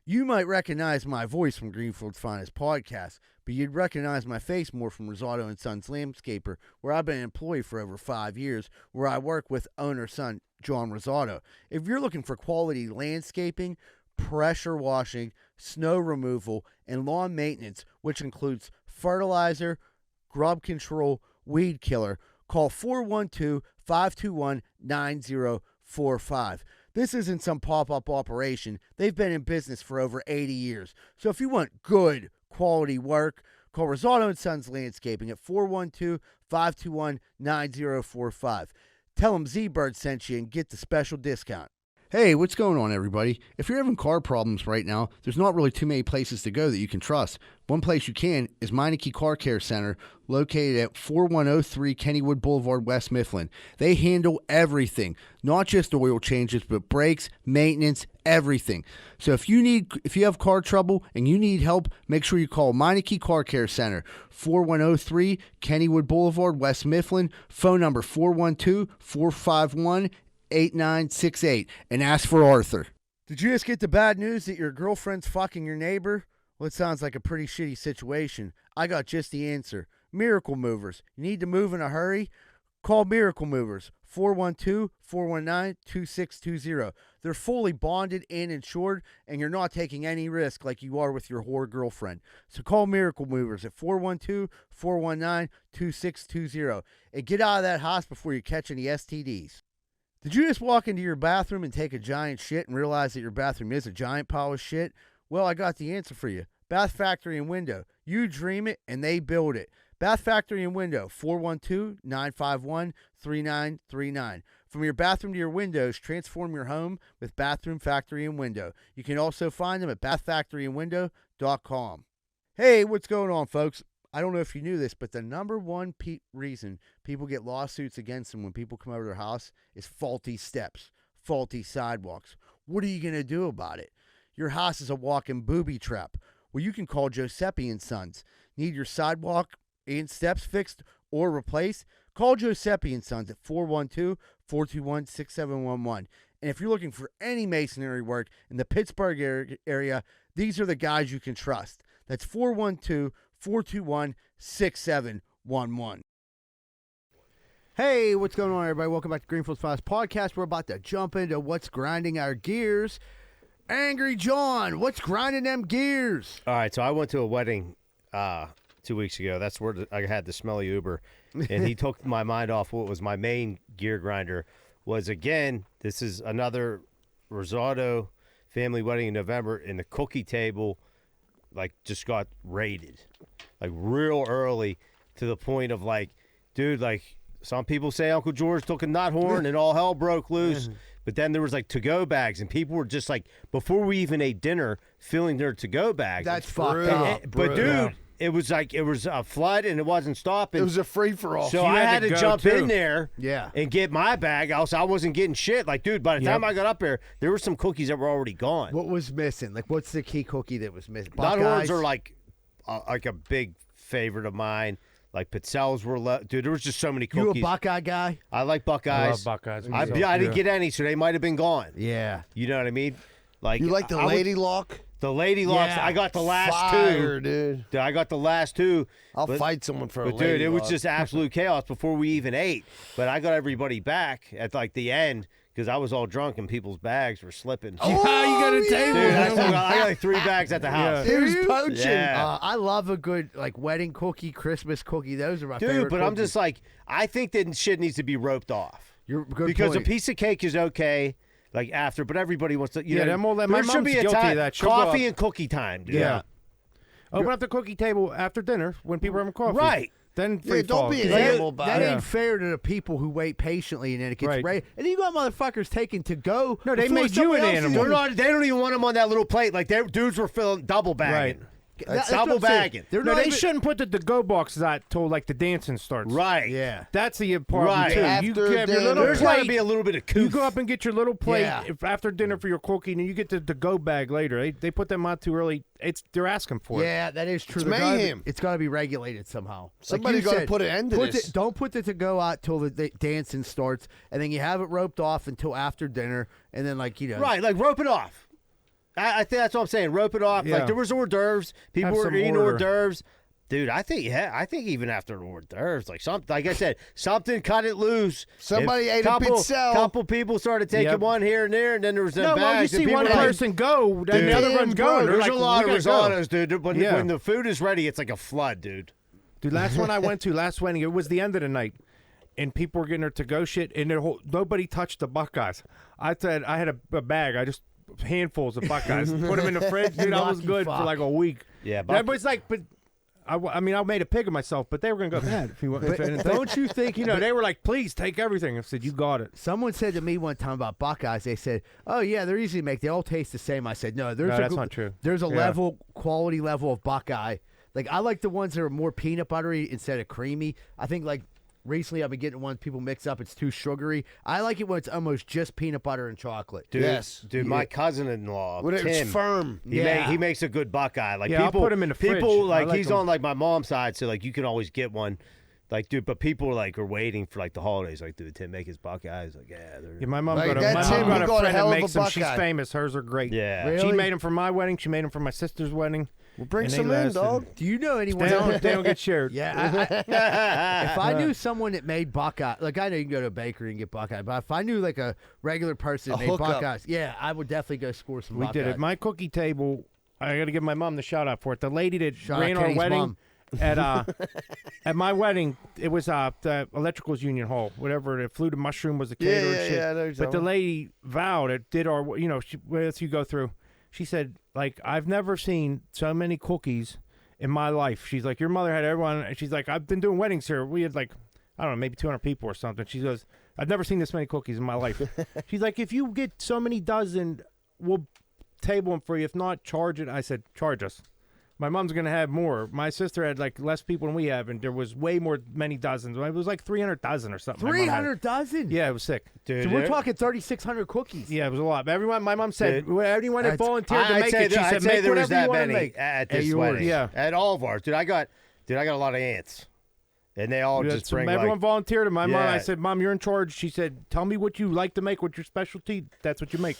You might recognize my voice from Greenfield's Finest Podcast, but you'd recognize my face more from Rosado and Sons Landscaper, where I've been an employee for over 5 years, where I work with owner-son John Rosado. If you're looking for quality landscaping, pressure washing, snow removal, and lawn maintenance, which includes fertilizer, grub control, weed killer, call 412-521-9045. This isn't some pop-up operation. They've been in business for over 80 years. So if you want good, quality work, call Rosado and Sons Landscaping at 412-521-9045. Tell them Z-Bird sent you and get the special discount. Hey, what's going on, everybody? If you're having car problems right now, there's not really too many places to go that you can trust. One place you can is Meineke Car Care Center, located at 4103 Kennywood Boulevard, West Mifflin. They handle everything, not just oil changes, but brakes, maintenance, everything. So if you have car trouble and you need help, make sure you call Meineke Car Care Center, 4103 Kennywood Boulevard, West Mifflin. Phone number 412-451-8968, and ask for Arthur. Did you just get the bad news that your girlfriend's fucking your neighbor? Well, it sounds like a pretty shitty situation. I got just the answer. Miracle Movers. You need to move in a hurry? Call Miracle Movers, 412-419-2620. They're fully bonded and insured, and you're not taking any risk like you are with your whore girlfriend. So call Miracle Movers at 412-419-2620 and get out of that house before you catch any STDs. Did you just walk into your bathroom and take a giant shit and realize that your bathroom is a giant pile of shit? Well, I got the answer for you. Bath Factory and Window. You dream it, and they build it. Bath Factory and Window, 412-951-3939. From your bathroom to your windows, transform your home with Bathroom Factory and Window. You can also find them at bathfactoryandwindow.com. Hey, what's going on, folks? I don't know if you knew this, but the number one reason people get lawsuits against them when people come over their house is faulty steps, faulty sidewalks. What are you going to do about it? Your house is a walking booby trap. Well, you can call Giuseppe and Sons. Need your sidewalk and steps fixed or replaced? Call Giuseppe and Sons at 412-421-6711. And if you're looking for any masonry work in the Pittsburgh area, these are the guys you can trust. That's 412-421-6711. Hey, what's going on, everybody? Welcome back to Greenfield's Fast Podcast. We're about to jump into what's grinding our gears. Angry John, what's grinding them gears? All right, so I went to a wedding 2 weeks ago. That's where I had the smelly Uber, and he took my mind off what was my main gear grinder. Was, again, this is another risotto family wedding in November, and the cookie table just got raided real early, to the point of dude, some people say Uncle George took a nut horn and all hell broke loose. But then there was to-go bags, and people were just before we even ate dinner, filling their to-go bags. That's fucked up. But dude, it was a flood, and it wasn't stopping. It was a free-for-all. So I had to jump in there and get my bag, else I wasn't getting shit. Dude, by the time I got up there were some cookies that were already gone. What was missing? What's the key cookie that was missing? Nut horns are a big favorite of mine. Pizzelles were dude, there was just so many cookies. You a Buckeye guy? I like Buckeyes. I love Buckeyes. I didn't get any, so they might have been gone. Yeah. You know what I mean? You like the Lady Lock? The Lady Locks. Yeah. I got the last Fire, two. Dude. I got the last two. I'll fight someone for a Lady Lady Dude, it Lock. was just absolute chaos before we even ate. But I got everybody back at the end, because I was all drunk and people's bags were slipping. Oh, you got a table. Dude, I got 3 bags at the house. He was poaching. Yeah. I love a good wedding cookie, Christmas cookie. Those are my favorite. Dude, but I'm cookies. just I think that shit needs to be roped off. You're good Because point. a piece of cake is okay, after, but everybody wants to. You know, my there should mom's be a guilty time, of that. She'll go coffee up- and cookie time, dude. Yeah. Open up the cookie table after dinner when people are having coffee. Right. Then Yeah, don't be an That animal about it. ain't fair to the people who wait patiently and then it gets Right. ready. And then you got motherfuckers taking to go. No, they before made you somebody an else is animal. doing it. They don't even want them on that little plate. Dudes were filling double bagging. Right. That's double what I'm saying. bagging. They're No, not they even- shouldn't put the to-go boxes out till the dancing starts. Right. Yeah. That's the important Right. too. After You have your dinner. little There's got to plate. be a little bit of You coof. go up and get your little plate Yeah. after dinner for your cookie, and then you get the to-go bag later. They put them out too early. They're asking for it. Yeah, that is true. It's There gotta be- mayhem. It's got to be regulated somehow. Somebody you gotta said, put an end to this. Don't put the to-go out till the dancing starts, and then you have it roped off until after dinner, and then Right, rope it off. I think that's what I'm saying. Rope it off. Yeah. There was hors d'oeuvres. People Have were some eating order. hors d'oeuvres. Dude, I think even after the hors d'oeuvres, like I said, something cut it loose. Somebody ate a pizzelle. Couple people started taking one here and there, and then there was them No, well, you bags. and see people one were like, person go, then Dude. the other one's going. They're There's like, a lot of "We gotta go." risottos, dude. When the food is ready, it's like a flood, dude. Dude, last one I went to, last wedding, it was the end of the night, and people were getting their to-go shit, and nobody touched the Buckeyes. I said I had a bag. I just handfuls of Buckeyes, put them in the fridge. Dude, I was Lucky good fuck. for like a week. Yeah, And everybody's like, but I mean, I made a pig of myself, but they were going to go bad if you want. Don't you think, they were like, please take everything. I said, you got it. Someone said to me one time about Buckeyes, they said, oh, yeah, they're easy to make. They all taste the same. I said, no, that's not true. There's a quality level of Buckeye. Like, I like the ones that are more peanut buttery instead of creamy. I think, like, recently I've been getting ones people mix up. It's too sugary. I like it when it's almost just peanut butter and chocolate. Dude, Yes. Dude, my cousin-in-law, When it's Tim, firm. he makes a good Buckeye. Like Yeah, I'll people, put him in the fridge. people like, I like he's him. on like my mom's side, so like you can always get one. Like, dude, but people like are waiting for like the holidays. Like, dude, Tim make his Buckeyes. Like, yeah, they're Yeah, my mom Like got a, that my Tim, mom got you a got a friend hell that of a makes them. She's Buckeye. famous. Hers are great. Yeah. Really? She made them for my wedding. She made them for my sister's wedding. Well, bring And they some in, lasted. dog. Do you know anyone? They don't get shared. Yeah. If I knew someone that made Buckeye, like I know you can go to a bakery and get Buckeye, but if I knew like a regular person that A made hookup. Buckeyes, yeah, I would definitely go score some We Buckeyes. did it. My cookie table. I got to give my mom the shout out for it. The lady that Shout ran out our Kenny's wedding mom. at my wedding, it was the Electricals Union Hall, whatever. The Flew to Mushroom was the caterer. and shit. I know you're But the talking. lady vowed it did our, as you go through, she said, like, I've never seen so many cookies in my life. She's like, your mother had everyone. She's like, I've been doing weddings here. We had like, I don't know, maybe 200 people or something. She goes, I've never seen this many cookies in my life. She's like, if you get so many dozen, we'll table them for you. If not, charge it. I said, charge us. My mom's going to have more. My sister had like less people than we have, and there was way more, many dozens. It was like 300 dozen or something. my mom had. 300 dozen? Yeah, it was sick. Dude, So we're talking 3,600 cookies. Yeah, it was a lot. Everyone, my mom said, Dude, anyone that that's- volunteered to I'd make say it, she there- said, I'd say make there was whatever you that want to many make. at At this yours. wedding. Yeah. At all of ours. Dude, I got a lot of aunts. And they all Yeah, just so bring everyone like, volunteered. And my mom, I Yeah. said, Mom, you're in charge. She said, tell me what you like to make, what's your specialty. That's what you make.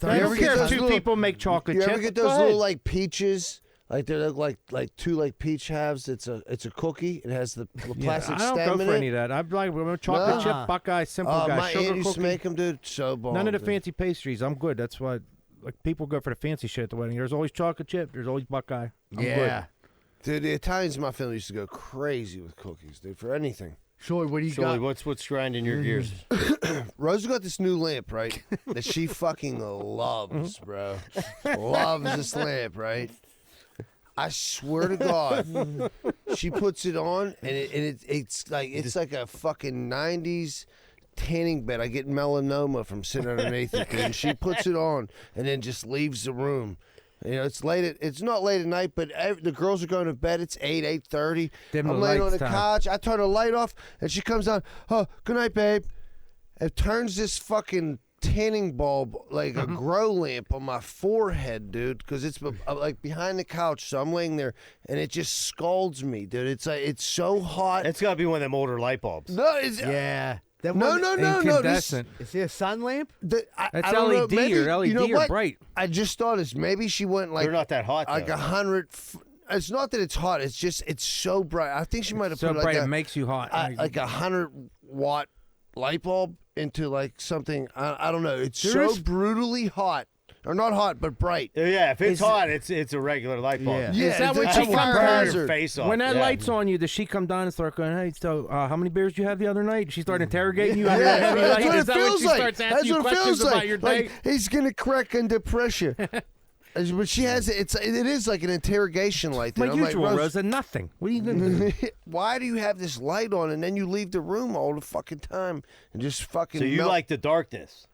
I You don't ever get care if those two little- people make chocolate You chip. ever get Go those ahead. little like peaches? Like they're like two like peach halves. It's a cookie. It has the plastic I don't stem go in for it. any of that. I'm like, I'm a chocolate Nah. chip, Buckeye, simple guy, My sugar aunt used to cookie. make them, dude. So bomb. None of the dude. fancy pastries. I'm good. That's why, like, people go for the fancy shit at the wedding. There's always chocolate chip. There's always Buckeye. I'm Yeah. Dude, the Italians in my family used to go crazy with cookies, dude, for anything. Sure, what do you Surely, got? what's grinding your gears? Rose got this new lamp, right? That she fucking loves, bro. Loves this lamp, right? I swear to God, she puts it on, and it's like a fucking 90s tanning bed. I get melanoma from sitting underneath it, dude. And she puts it on, and then just leaves the room. You know, it's not late at night, but the girls are going to bed. It's 8:30. Dim the I'm laying on the lights down. couch. I turn the light off, and she comes down. Oh, good night, babe. And turns this fucking tanning bulb like a grow lamp on my forehead, dude, because it's like behind the couch. So I'm laying there, and it just scalds me, dude. It's like it's so hot. It's got to be one of them older light bulbs. No, it's Yeah. That no, one- no, no, no. This, Incandescent. Is it a sun lamp? I That's don't know, LED maybe, or LED you know or what? bright. I just thought it's maybe she went like They're not that hot, like though. 100. It's not that it's hot. It's just it's so bright. I think she might have So put bright like it makes you hot. like 100-watt light bulb into like something. I don't know. It's There so is- brutally hot, or not hot, but bright. Yeah, if it's Is- hot, it's a regular light bulb. Yeah. Yeah, Is that when that's she a comes fire down? hazard. Face off. When that yeah. light's on you, does she come down and start going, hey, so how many beers did you have the other night? She started interrogating you under the Yeah, heavy that's light? what Is it that when feels she like. starts asking That's you what it questions feels about like. your day? Like he's gonna crack under pressure. But she has it is like an interrogation light. My dude. I'm like, usual, Rose, Rosa, nothing. What are you going to do? why do you have this light on and then you leave the room all the fucking time and just fucking So you melt? like the darkness.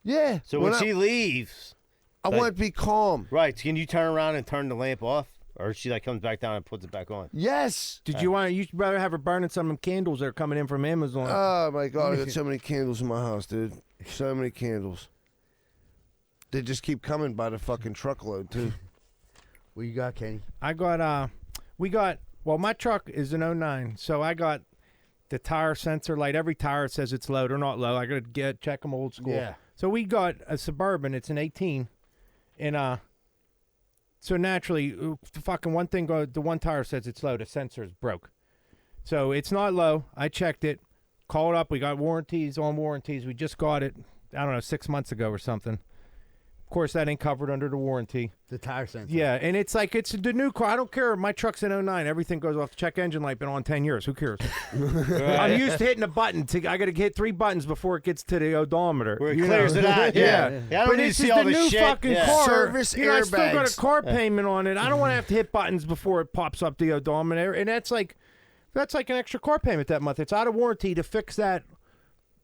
Yeah. So when she leaves, I like- want to be calm. right, can you turn around and turn the lamp off? Or she like comes back down and puts it back on? Yes. Did you want? You'd rather have her burning some of them candles that are coming in from Amazon. Oh my God, I got so many candles in my house, dude. So many candles. They just keep coming by the fucking truckload too. What you got, Kenny? I got well, my truck is an 09, so I got the tire sensor light. Every tire says it's low or not low. I got to check them old school. Yeah. So we got a Suburban. It's an 18, and so naturally, the fucking one thing the one tire says it's low. The sensor is broke, so it's not low. I checked it, called up. We got warranties on warranties. We just got it. I don't know, 6 months ago or something. course, that ain't covered under the warranty. The tire sensor. Yeah, and it's the new car. I don't care. My truck's in 09. Everything goes off the check engine light. Been on 10 years. Who cares? I'm used to hitting a button. I got to hit 3 buttons before it gets to the odometer. Where it clears it out. Yeah. I don't But need to it's see just all the this new shit. fucking car. Service I still got a airbags. car payment on it. I don't want to have to hit buttons before it pops up the odometer. And that's like an extra car payment that month. It's out of warranty to fix that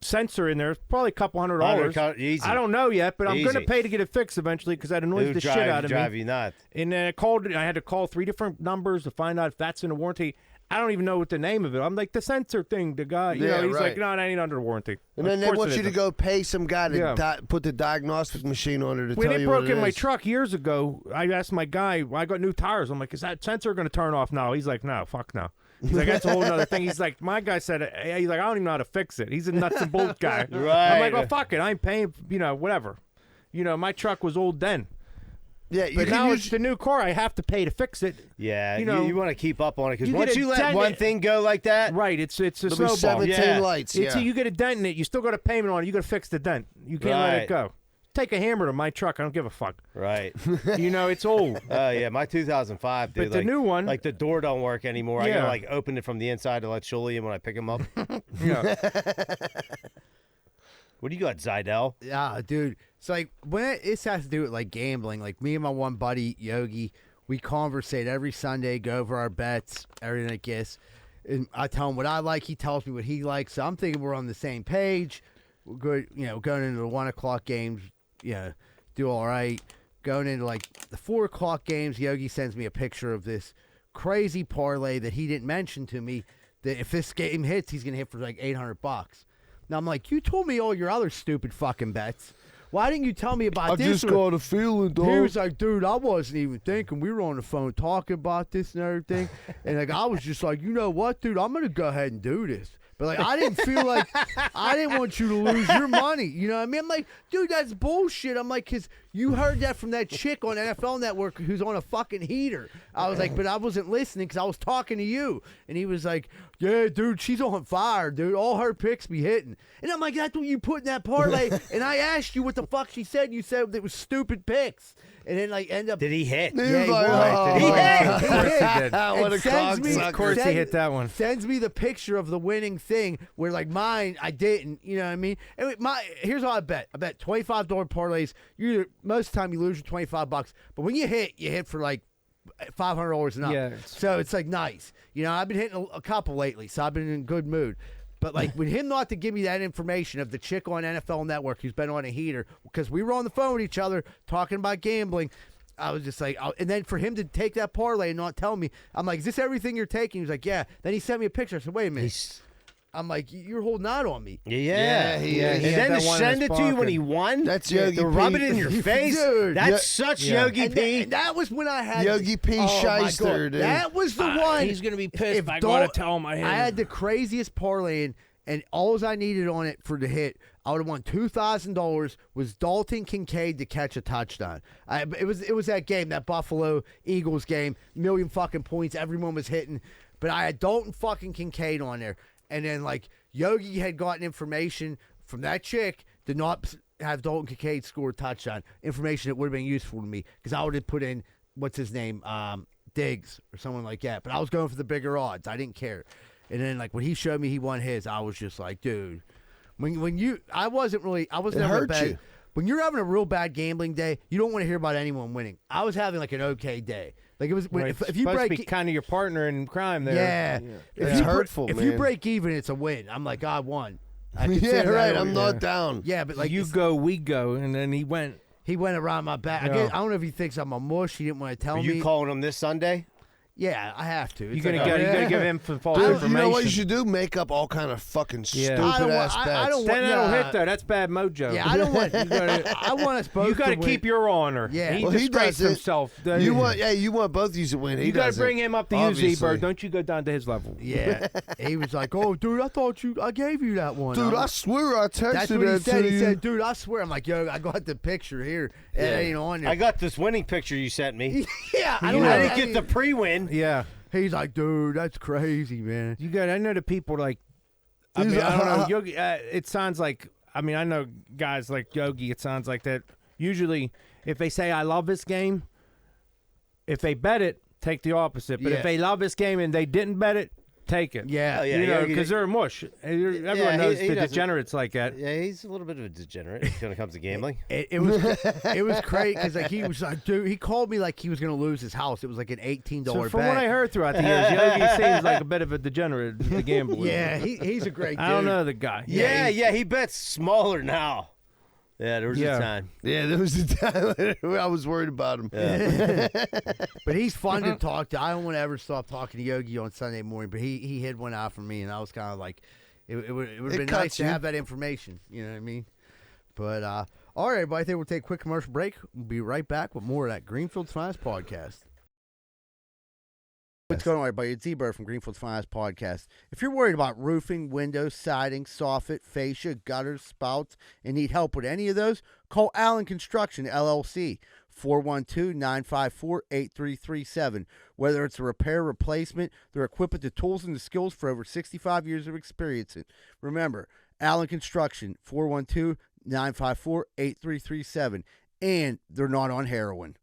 sensor in there. It's probably a couple $100. Easy. I don't know yet, but I'm going to Easy. pay to get it fixed eventually because that annoys It'll the shit out of drive me. you nuts. And then I had to call 3 different numbers to find out if that's in the warranty. I don't even know what the name of it. I'm like, the sensor thing, the guy, he's right. like, no, that ain't under warranty. And then Of they course want it you to isn't. go pay some guy to Yeah. put the diagnostic machine on it to When tell it you broke what in it my is. truck years ago, I asked my guy, I got new tires. I'm like, is that sensor going to turn off now? He's like, no, fuck no. He's like, that's a whole other thing. He's like, my guy said, he's like, I don't even know how to fix it. He's a nuts and bolts guy. Right. I'm like, well, fuck it. I'm paying, whatever. My truck was old then. Yeah, you But can now use it's the new car. I have to pay to fix it. Yeah, You know, you want to keep up on it because you once get a you let dent one in- thing go like that, Right, it's a There'll be snowball. 17 lights. It's Yeah. you get a dent in it. You still got a payment on it. You got to fix the dent. You can't let Right. it go. Take a hammer to my truck. I don't give a fuck. right? It's old. Oh yeah, my 2005, dude. But the new one, like the door don't work anymore. I Yeah. gotta like open it from the inside to let Shuley in when I pick him up. yeah. What do you got, Zidell? Yeah, dude. It's like when it has to do with like gambling. Like me and my one buddy Yogi, we conversate every Sunday, go over our bets, everything like this. And I tell him what I like. He tells me what he likes. So I'm thinking we're on the same page. We're good. Going into the 1:00 games, do all right. Going into like the 4:00 games, Yogi sends me a picture of this crazy parlay that he didn't mention to me. That if this game hits, he's gonna hit for like $800. Now I'm like, you told me all your other stupid fucking bets. Why didn't you tell me about I this? just got a feeling, dog. He was like, dude, I wasn't even thinking. We were on the phone talking about this and everything. And like, I was just like, you know what, dude? I'm going to go ahead and do this. But like, I didn't feel like, I didn't want you to lose your money. You know what I mean? I'm like, dude, that's bullshit. I'm like, because you heard that from that chick on NFL Network who's on a fucking heater. I was like, but I wasn't listening because I was talking to you. And he was like, yeah, dude, she's on fire, dude. All her picks be hitting. And I'm like, that's what you put in that parlay. And I asked you what the fuck she said. And you said it was stupid picks. And then like end up. Did he hit? Yeah, he like, won. oh, He hit. Of course he did. What a cocksucker. Of course he hit that one. Sends me the picture of the winning thing where like mine I didn't. You know what I mean? And here's how I bet. I bet $25 parlays. Most of the time you lose your $25, but when you hit for like $500 and up. Yeah. So it's like nice. I've been hitting a couple lately, so I've been in good mood. But like with him not to give me that information of the chick on NFL Network who's been on a heater, because we were on the phone with each other talking about gambling, I was just like, and then for him to take that parlay and not tell me, I'm like, is this everything you're taking? He was like, yeah. Then he sent me a picture. I said, wait a minute. I'm like, you're holding out on me. Yeah. he And is. then that to one in send his it to you when pocket. he won? That's Yogi To rub P. it in your face? Dude. That's such Yeah. Yogi And P. that was when I had Yogi P. Oh, my Shyster, God. dude. That was the one. He's gonna be pissed if I Dol- gotta tell him I hit. I had the craziest parlay in, and all I needed on it for the hit, I would have won $2,000. Was Dalton Kincaid to catch a touchdown? It was that game, that Buffalo Eagles game, million fucking points, everyone was hitting, but I had Dalton fucking Kincaid on there, and then like Yogi had gotten information from that chick to not have Dalton Kincaid score a touchdown, information that would have been useful to me because I would have put in what's his name, Diggs or someone like that, but I was going for the bigger odds. I didn't care. And then, like, when he showed me he won his, I was just like, dude. I was never hurt a bad. you. When you're having a real bad gambling day, you don't want to hear about anyone winning. I was having, like, an okay day. Like, it was, Right. if you Supposed break. to be kind of your partner in crime there. Yeah. It's hurtful, If you man. break even, it's a win. I'm like, I won. I Yeah, consider that right. a I'm win. not down. Yeah, but, like, you it's- go, we go, and then he went. he went around my back. Yeah. I don't know if he thinks I'm a mush. He didn't want to tell Are me. you calling him this Sunday? Yeah, I have to. You It's gotta like, you gotta give him some false Dude, information. you know what you should do? Make up all kind of fucking Yeah. stupid I don't ass want- bets. I don't Then want- that'll nah. hit though. That's bad mojo. Yeah, I don't want. I want us both. You got to to win. keep your honor. Yeah. he Well, he disgraced does it. himself. You want both of you to win. He You got to doesn't, bring him up to you, obviously. Z-Bird. Don't you go down to his level. Yeah, he was like, "Oh, dude, I thought I gave you that one." Dude, I'm- I swear I texted that's what he that said. to He you. said, "Dude, I swear." I'm like, "Yo, I got the picture here. It ain't on there." I got this winning picture you sent me. yeah, I I don't know. didn't get the pre-win. Yeah. He's like, "Dude, that's crazy, man." You got. I know the people like. I He's mean, I don't know. like- Yogi. It sounds like. I mean, I know guys like Yogi. It sounds like that. Usually, if they say I love this game, if they bet it, take the opposite. But if they love this game and they didn't bet it, take it. Yeah, you know, because they're a mush. Everyone knows the degenerates like that. Yeah, he's a little bit of a degenerate when it comes to gambling. It was crazy because like he was like, dude, he called me like he was gonna lose his house. It was like an $18 So bet. from what I heard throughout the years, Yogi seems like a bit of a degenerate, the gambler. Yeah, he's a great dude. I don't know the guy. Yeah, he bets smaller now. Yeah, there was a time. Yeah, there was a time I was worried about him. Yeah. But he's fun to talk to. I don't want to ever stop talking to Yogi on Sunday morning, but he hid one out for me, and I was kind of like, it would have been nice to have that information. You know what I mean? But, all right, everybody, I think we'll take a quick commercial break. We'll be right back with more of that Greenfield's Finest podcast. What's going on, everybody? It's Z-Bird from Greenfield's Finest Podcast. If you're worried about roofing, windows, siding, soffit, fascia, gutters, spouts, and need help with any of those, call Allen Construction, LLC, 412-954-8337. Whether it's a repair, replacement, they're equipped with the tools and the skills for over 65 years of experience. Remember, Allen Construction, 412-954-8337. And they're not on heroin.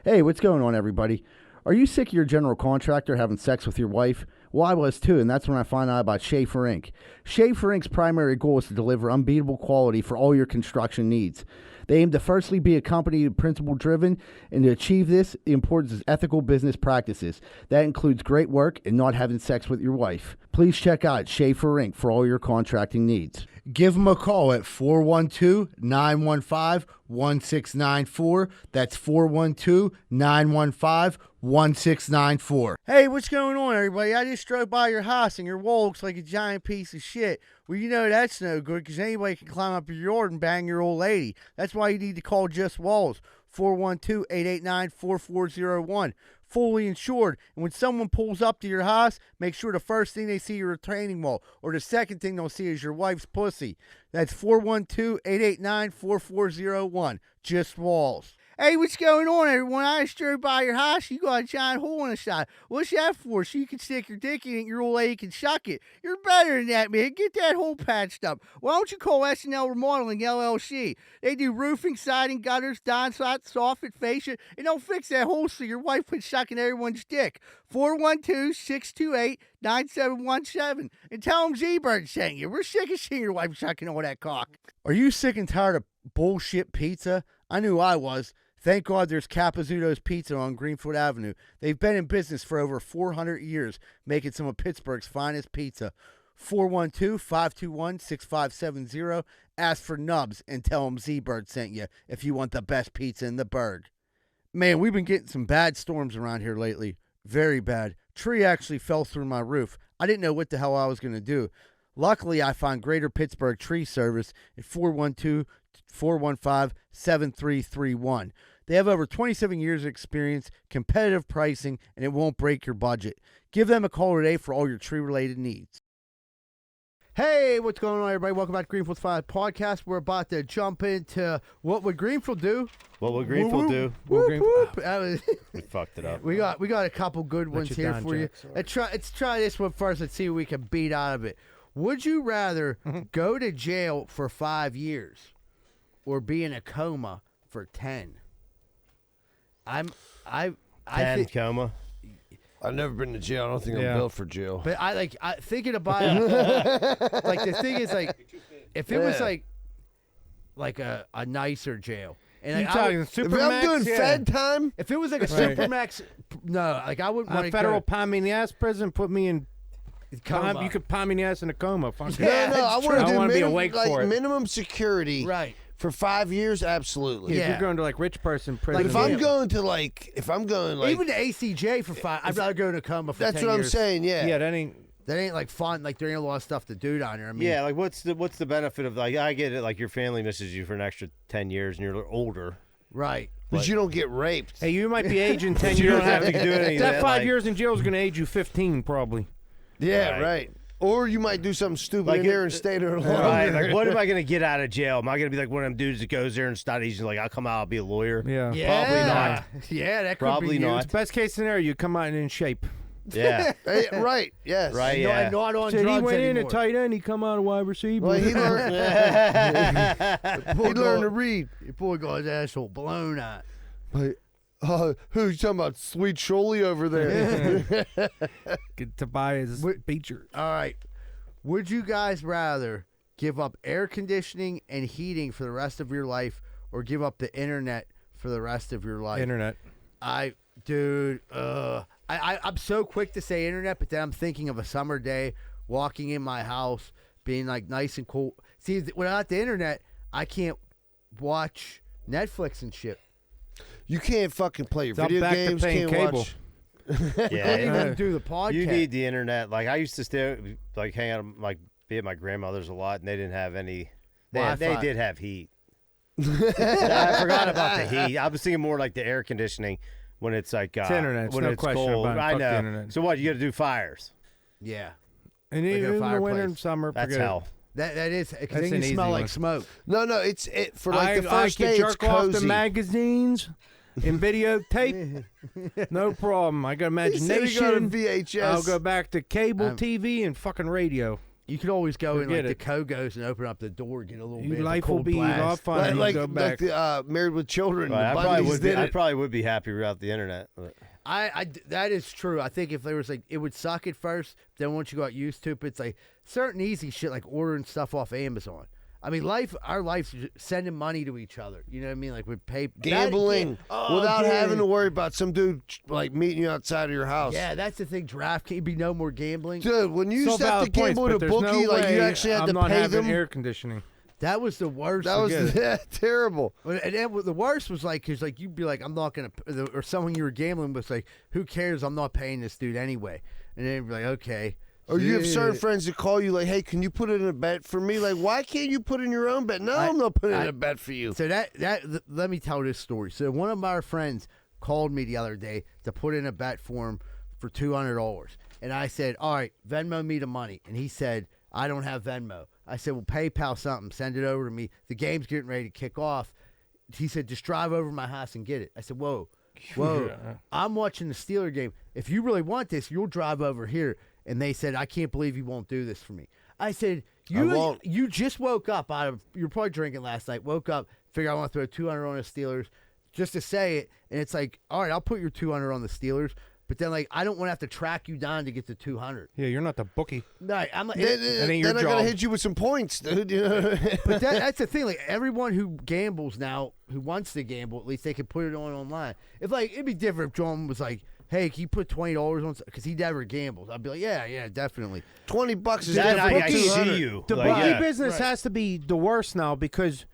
Hey, what's going on, everybody? Are you sick of your general contractor having sex with your wife? Well, I was too, and that's when I found out about Schaefer Inc. Schaefer Inc.'s primary goal is to deliver unbeatable quality for all your construction needs. They aim to firstly be a company principle-driven, and to achieve this, the importance is ethical business practices. That includes great work and not having sex with your wife. Please check out Schaefer Inc. for all your contracting needs. Give them a call at 412-915-1694. That's 412-915-1694. Hey, what's going on, everybody? I just drove by your house, and your wall looks like a giant piece of shit. Well, you know that's no good because anybody can climb up your yard and bang your old lady. That's why you need to call Just Walls, 412-889-4401. Fully insured. And when someone pulls up to your house, make sure the first thing they see is your retaining wall, or the second thing they'll see is your wife's pussy. That's 412-889-4401. Just Walls. Hey, what's going on, everyone? I just drove by your house. You got a giant hole in the side. What's that for? So you can stick your dick in it and your old lady can suck it. You're better than that, man. Get that hole patched up. Why don't you call S&L Remodeling LLC? They do roofing, siding, gutters, downspout, soffit, fascia, and they'll fix that hole so your wife quits sucking everyone's dick. 412-628-9717. And tell them Z-Bird sent you. We're sick of seeing your wife sucking all that cock. Are you sick and tired of bullshit pizza? I knew I was. Thank God there's Capizzuto's Pizza on Greenfield Avenue. They've been in business for over 400 years, making some of Pittsburgh's finest pizza. 412-521-6570. Ask for Nubs and tell them Z-Bird sent you if you want the best pizza in the burg. Man, we've been getting some bad storms around here lately. Very bad. Tree actually fell through my roof. I didn't know what the hell I was going to do. Luckily, I found Greater Pittsburgh Tree Service at 412-415-7331. They have over 27 years of experience, competitive pricing, and it won't break your budget. Give them a call today for all your tree-related needs. Hey, what's going on, everybody? Welcome back to Greenfield's Finest Podcast. We're about to jump into What Would Greenfield Do? What would Greenfield do? Whoop, whoop. That was We fucked it up. We got a couple good ones here for you. Let's try this one first. Let's see what we can beat out of it. Would you rather go to jail for 5 years or be in a coma for 10? I think coma. I've never been to jail. I don't think I'm built for jail. But I thinking about it, like the thing is like if it was like a nicer jail. And You like, talking If I'm doing Fed time, if it was like a Supermax, no, like I wouldn't want to federal go. palm me in the ass prison, put me in Coma. You could palm me in the ass in a coma. Fuck no, it. I want to do be awake for it. minimum security. Right. For 5 years, absolutely. If you're going to like rich person prison. But if I'm going to even to ACJ for 5, I'd rather go to coma for 10 That's what I'm years. saying. Yeah. that ain't like fun. Like there ain't a lot of stuff to do down there. I mean, Yeah, like what's the benefit of like I get it, like your family misses you for an extra 10 years and you're older. right. But you don't get raped. Hey, you might be aging 10 You years. don't have to do any of that that, 5 like- years in jail is going to age you 15 probably. Yeah, right. Or you might do something stupid Like in there and stay there longer. Right, like what am I gonna get out of jail? Am I gonna be like one of them dudes that goes there and studies and like I'll come out, I'll be a lawyer? Yeah. Yeah. Probably not. Yeah, that could Probably be not. you. Best case scenario, you come out in shape. Yeah. Right. Yes. Right. Yeah. Not on Said drugs he went in anymore. at tight end, he come out a wide receiver. Well, he learned. he learned to read. Your boy got his asshole blown out. But who's talking about Sweet Sholey over there? Get Tobias Beecher. All right. Would you guys rather give up air conditioning and heating for the rest of your life, or give up the internet for the rest of your life? Internet. I'm so quick to say internet, but then I'm thinking of a summer day, walking in my house, being like nice and cool. See, without the internet, I can't watch Netflix and shit. You can't fucking play your So I'm video back to games. paying Can't cable. watch. Can't even do the podcast. You need the internet. Like I used to stay, like hang out, like be at my grandmother's a lot, and they didn't have any. They did have heat. I forgot about the heat. I was thinking more like the air conditioning when it's like It's internet. when No it's question cold. about it. I Fuck the know. internet. So what? You got to do fires. Yeah. And Like a even in the winter and fireplace. summer, That's forget it. hell. That is, because That's then an you easy smell one. like smoke. No, it's for like the I first can day. It's jerk off the cozy. magazines and videotape. No problem. I got He said he got a imagination. VHS. I'll go back to cable TV and fucking radio. You could always go in Forget like it. the Kogos and open up the door, get a little bit Your of life a cold will be a blast. lot fun. Like, You go back. like the Married with Children. Right, the I probably Bundys would be. did I it. probably would be happy without the internet. But. That is true. I think if there was like, it would suck at first. Then once you got used to it, it's like certain easy shit like ordering stuff off Amazon. I mean, our life's just sending money to each other. You know what I mean? Like with pay Gambling without dude. having to worry about some dude like meeting you outside of your house. Yeah, that's the thing. Draft can't be no more gambling. Dude, when you used to have to Valid points, gamble with a but there's bookie, no like you way actually had I'm to not pay having them. air conditioning. That was the worst. That was terrible. And then the worst was like, because like you'd be like, I'm not gonna, or someone you were gambling with was like, who cares? I'm not paying this dude anyway. And then you'd be like, okay. Or you have certain friends that call you like, hey, can you put in a bet for me? Like, why can't you put in your own bet? No, I'm not putting in a bet for you. So let me tell this story. So one of our friends called me the other day to put in a bet for him for $200. And I said, all right, Venmo me the money. And he said, I don't have Venmo. I said, well, PayPal something. Send it over to me. The game's getting ready to kick off. He said, just drive over to my house and get it. I said, whoa. I'm watching the Steeler game. If you really want this, you'll drive over here. And they said, I can't believe you won't do this for me. I said, you just woke up you were probably drinking last night, woke up, figure I want to throw 200 on the Steelers just to say it. And it's like, all right, I'll put your 200 on the Steelers. But then, like, I don't want to have to track you down to get the 200. Yeah, you're not the bookie. No, I'm like, Then I gotta hit you with some points, dude. You know? But that's the thing. Like, everyone who gambles now, who wants to gamble, at least they can put it on online. If like, it'd be different if John was like, hey, can you put $20 on? Because he never gambles. I'd be like, yeah, definitely. $20 is That different. I see you. The Like, bookie yeah. business has to be the worst now because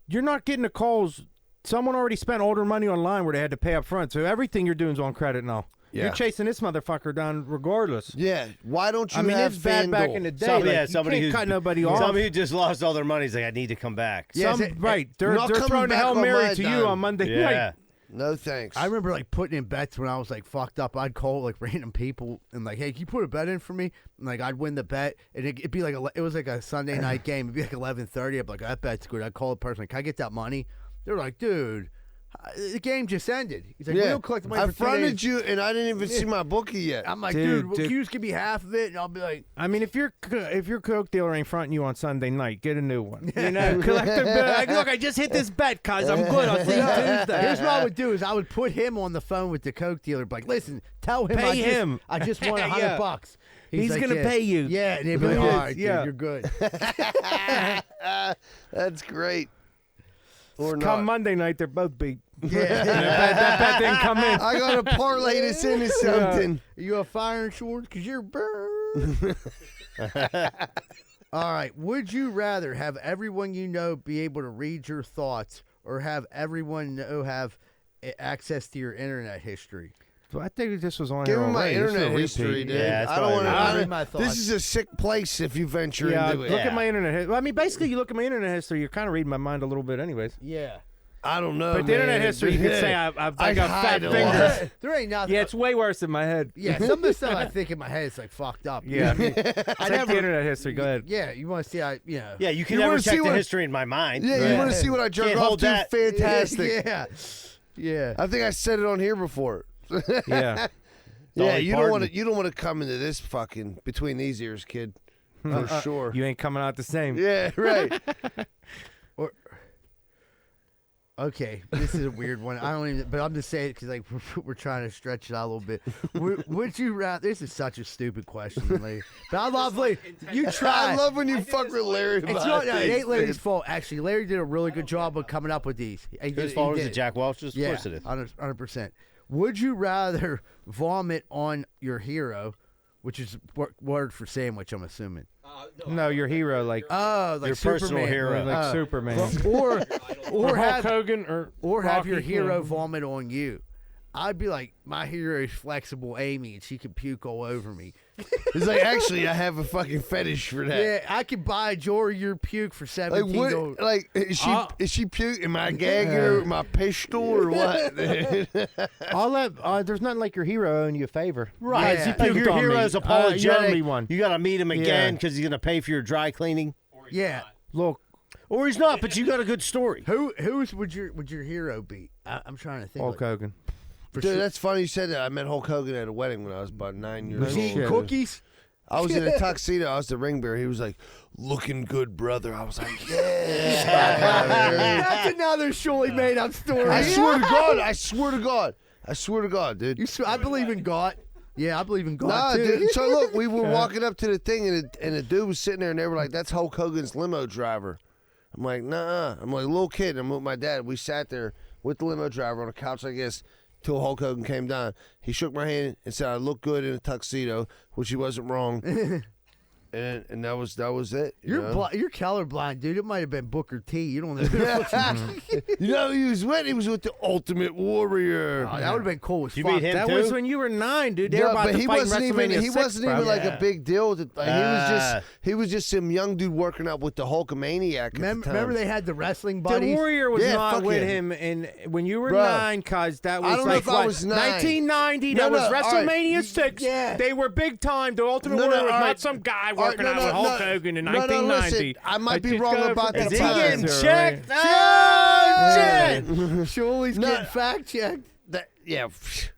you're not getting the calls. Someone already spent all their money online where they had to pay up front. So everything you're doing is on credit now. Yeah. You're chasing this motherfucker down regardless. Yeah. Why don't you I mean, have it's bad back FanDuel? in the day. Somebody you who's can't cut nobody off. Somebody who just lost all their money is like, I need to come back. Yeah, Right. They're not coming throwing the back Hail on Mary my to dime. you on Monday Yeah. night. No thanks. I remember like putting in bets when I was like fucked up. I'd call like random people and like, hey, can you put a bet in for me? And like I'd win the bet, and it'd be like it was like a Sunday night game. It'd be like 11:30. I'd be like, that bet's good. I'd call the person, like, can I get that money? They're like, dude, the game just ended. He's like, we don't collect the money I for 3 fronted days. you, and I didn't even see my bookie yet. I'm like, Dude, dude, well, can you just give me half of it? And I'll be like, I mean, if your Coke dealer ain't fronting you on Sunday night, get a new one. You know, collective bill. Like, look, I just hit this bet, cuz I'm good. I'll see you Tuesday. here's what I would do is I would put him on the phone with the Coke dealer. Like, listen, tell him Pay him. I just want $100. Yeah. He's like, gonna yeah. pay you. Yeah, and he'd be like, all right, Yeah. dude, you're good. That's great. Or Come not. Monday night, they're both beat. Yeah. that bet didn't come in. I gotta parlay this into something. You a fire insurance? Because you're burned. All right. Would you rather have everyone you know be able to read your thoughts or have everyone have access to your internet history? So I think this was on Give here him my already. This is a internet repeat. history, dude. Yeah, that's I don't probably want right. I'll read to. my thoughts. This is a sick place if you venture Yeah, into it. look at my internet history. Well, I mean, basically, you look at my internet history, you're kind of reading my mind a little bit anyways. Yeah. I don't know. But the internet man. history, you could say I got fat hide a lot. fingers. There ain't nothing. Yeah, it's way worse in my head. Yeah, some of the stuff I think in my head is like fucked up. Yeah. I Take the internet history. Go ahead. Yeah, you want to see how, Yeah, you can You never wanna see check the what- history in my mind. Yeah, you want to see what I jerk Can't off hold to? that. Fantastic. Yeah. Yeah. I think I said it on here before. Yeah. Dolly you Parton. don't want to come into this fucking between these ears, kid. For sure. You ain't coming out the same. Yeah, right. Okay, this is a weird one. I don't even, but I'm just saying it because like we're trying to stretch it out a little bit. Would you rather? This is such a stupid question, Larry. But I love Larry. You try. I love when you fuck with Larry. It's not. It ain't Larry's fault. Actually, Larry did a really good job of coming up with these. His fault is it Jack Welch's? Yeah, Of course it is. 100%. Would you rather vomit on your hero, which is word for sandwich? I'm assuming. No, your hero, like like your Superman. personal hero, like Superman, or Hulk Hogan, or have your Rocky. hero vomit on you. I'd be like, my hero is flexible Amy, and she can puke all over me. It's like, actually, I have a fucking fetish for that. Yeah, I could buy Jory your puke for $17. Like, is she puke? Am I gagging her? Am I pistol or what? I'll let. There's nothing like your hero owing you a favor. Right. Yeah. Like your hero's apologetic. One. You got to meet him again because he's going to pay for your dry cleaning. Yeah. Look. Or he's not, but you got a good story. Who's would your hero be? I'm trying to think. Hulk Hogan. Dude, that's funny you said that. I met Hulk Hogan at a wedding when I was about 9 years old. Eating cookies? I was in a tuxedo. I was the ring bearer. He was like, looking good, brother. I was like, yeah. That's another surely made up story. I swear to God. I swear to God. I swear to God, dude. I believe in God. Yeah, I believe in God, Nah, too. dude. So, look, we were walking up to the thing, and a dude was sitting there, and they were like, that's Hulk Hogan's limo driver. I'm like, nah. I'm like, little kid. I'm with my dad. We sat there with the limo driver on a couch, I guess, till Hulk Hogan came down. He shook my hand and said I looked good in a tuxedo, which he wasn't wrong. and that was it. You're colorblind, dude. It might have been Booker T. You don't know. You know who he was with? He was with the Ultimate Warrior. Oh, that would have been cool as You fuck. beat him That too? was when you were 9, dude. They were about but to he fight wasn't even. WrestleMania He 6, wasn't bro. even like Yeah. a big deal. He was just some young dude working out with the Hulkamaniac. Remember they had the wrestling buddies? The Warrior was Yeah, not fuck with him. him, and when you were Bro, 9, cuz that was I don't know like if I what, was 9. 1990. No, That was no, all right. WrestleMania 6. Yeah. They were big time. The Ultimate No, no, Warrior was all right. not some guy All right, working no, out no, with Hulk no. Hogan in No, no, 1990. listen, I might be just wrong go about for that Is he time. getting Right. checked? Yeah. Surely's No. getting fact checked. Yeah.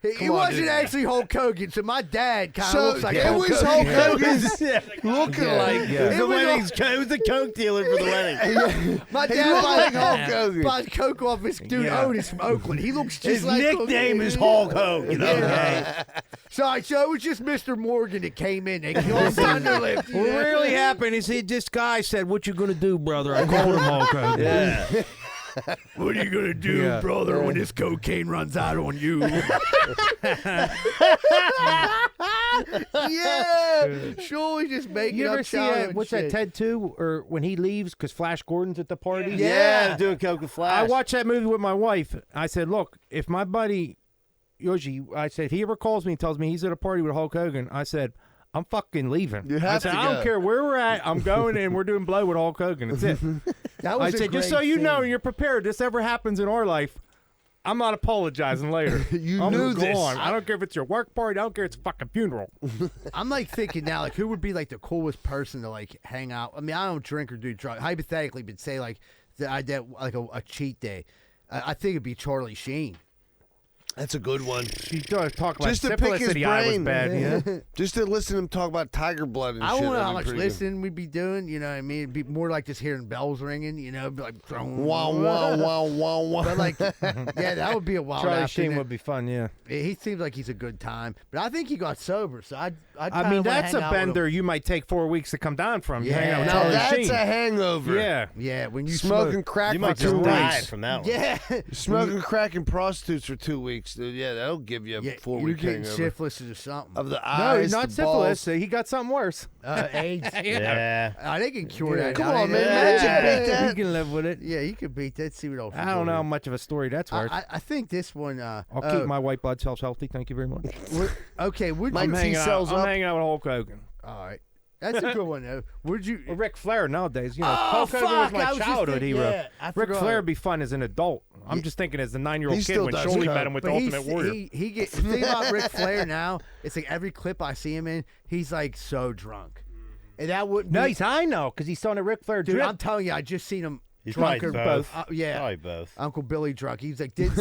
He Come on, wasn't dude. actually Hulk Hogan, so my dad kind of So looks like it Hulk was Hogan. Hulk Hogan's looking like. It was the coke dealer for the wedding. My He dad looked like buys Hulk Hogan. buys coke off his dude Otis from Oakland. He looks just His like nickname Hulk is Hogan. Hulk Hogan. Okay. Sorry, so it was just Mr. Morgan that came in. They killed Thunderlift. What really happened is this guy said, "What you gonna do, brother?" I called him Hulk Hogan. Yeah. What are you gonna do, brother, when this cocaine runs out on you? Yeah, surely just making You up ever see childhood what's shit. that Ted 2 or when he leaves because Flash Gordon's at the party? Yeah, doing coke with Flash. I watched that movie with my wife. I said, look, if my buddy Yoshi, I said, he ever calls me and tells me he's at a party with Hulk Hogan, I said, I'm fucking leaving. You have I said, to I don't go. care where we're at. I'm going and we're doing blow with Hulk Hogan. That's it. That was I a said, just great so you know, scene. and you're prepared, this ever happens in our life, I'm not apologizing later. You I'm knew this. gone. I don't care if it's your work party. I don't care if it's a fucking funeral. I'm like thinking now, like who would be like the coolest person to like hang out? I mean, I don't drink or do drugs. Hypothetically, but say like that I did like a cheat day. I think it'd be Charlie Sheen. That's a good one. She talk about Just to pick syphilis his in the eye was brain. bad. Yeah. Just to listen to him talk about tiger blood and I shit. don't know that'd how be much pretty good. listening we'd be doing. You know what I mean? It'd be more like just hearing bells ringing. You know, be like Wow, wow, wow, wow, wow. But like, yeah, that would be a wild. Charlie afternoon. Sheen would be fun, yeah. He seems like he's a good time, but I think he got sober. So I I mean, that's a bender you might take 4 weeks to come down from. You hang out with Yeah. Now Charlie that's Sheen. a hangover. Yeah. Yeah, when you Smoking smoke. crack You for might 2 just die weeks. from that one. Yeah, Smoking crack and prostitutes for 2 weeks, dude. Yeah, that'll give you a yeah, 4 you're week getting hangover. syphilis or something. Of the No, eyes, not the syphilis. balls. He got something worse. AIDS. Yeah. They can cure that. Come now. on, They- man. they- Imagine beat that. He can live with it. Yeah, you could beat that. See what else. I don't know how much of a story that's worth. I think this one. I'll keep my white blood cells healthy. Thank you very much. Okay, would My you? T hanging out, cells I'm up. hanging out with Hulk Hogan. All right, that's a good one though. Would you? Or Ric Flair nowadays. You know, Oh, Hulk Hogan was fuck, I my was just childhood thinking- hero. yeah, I Ric forgot. Flair would be fun as an adult. I'm just thinking as a 9-year-old He kid still when does Shirley coke. met him with the But Ultimate Warrior. he get the thing about Ric Flair now. It's like every clip I see him in, he's like so drunk, and that wouldn't. No, be, he's high now because he's on a Ric Flair dude. drip. I'm telling you, I just seen him He's drunk probably or both. Yeah, Probably both. Uncle Billy drunk. He was like didn't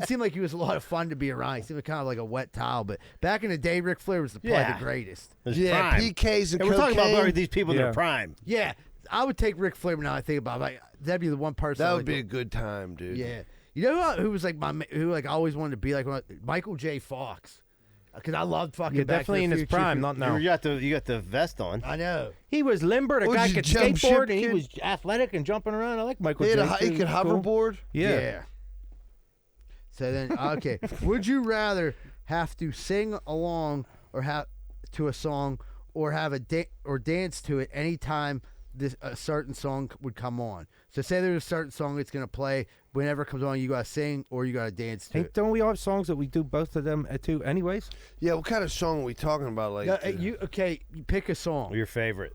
seem like he was a lot of fun to be around. He seemed kind of like a wet towel. But back in the day, Ric Flair was probably the greatest. Yeah, prime. PKs and And we're talking cocaine. about these people in their prime. Yeah, I would take Ric Flair now. I think about it. Like that'd be the one person. That I would like, be a good time, dude. Yeah, you know who was like who like I always wanted to be like Michael J. Fox. Because I loved fucking. Yeah, Back definitely to in the his Future. prime, not now. You got the vest on. I know. He was limber. The What, guy you could jump ship skateboard, and he kid? was athletic and jumping around. I like Michael He J. had he could Cool. hoverboard. Yeah. So then, okay, would you rather have to sing along or have to a song, or have or dance to it anytime a certain song would come on? So say there's a certain song that's gonna play whenever it comes on, you gotta sing or you gotta dance to it. Don't we all have songs that we do both of them too anyways? Yeah, what kind of song are we talking about? Like, No, you pick a song. Your favorite?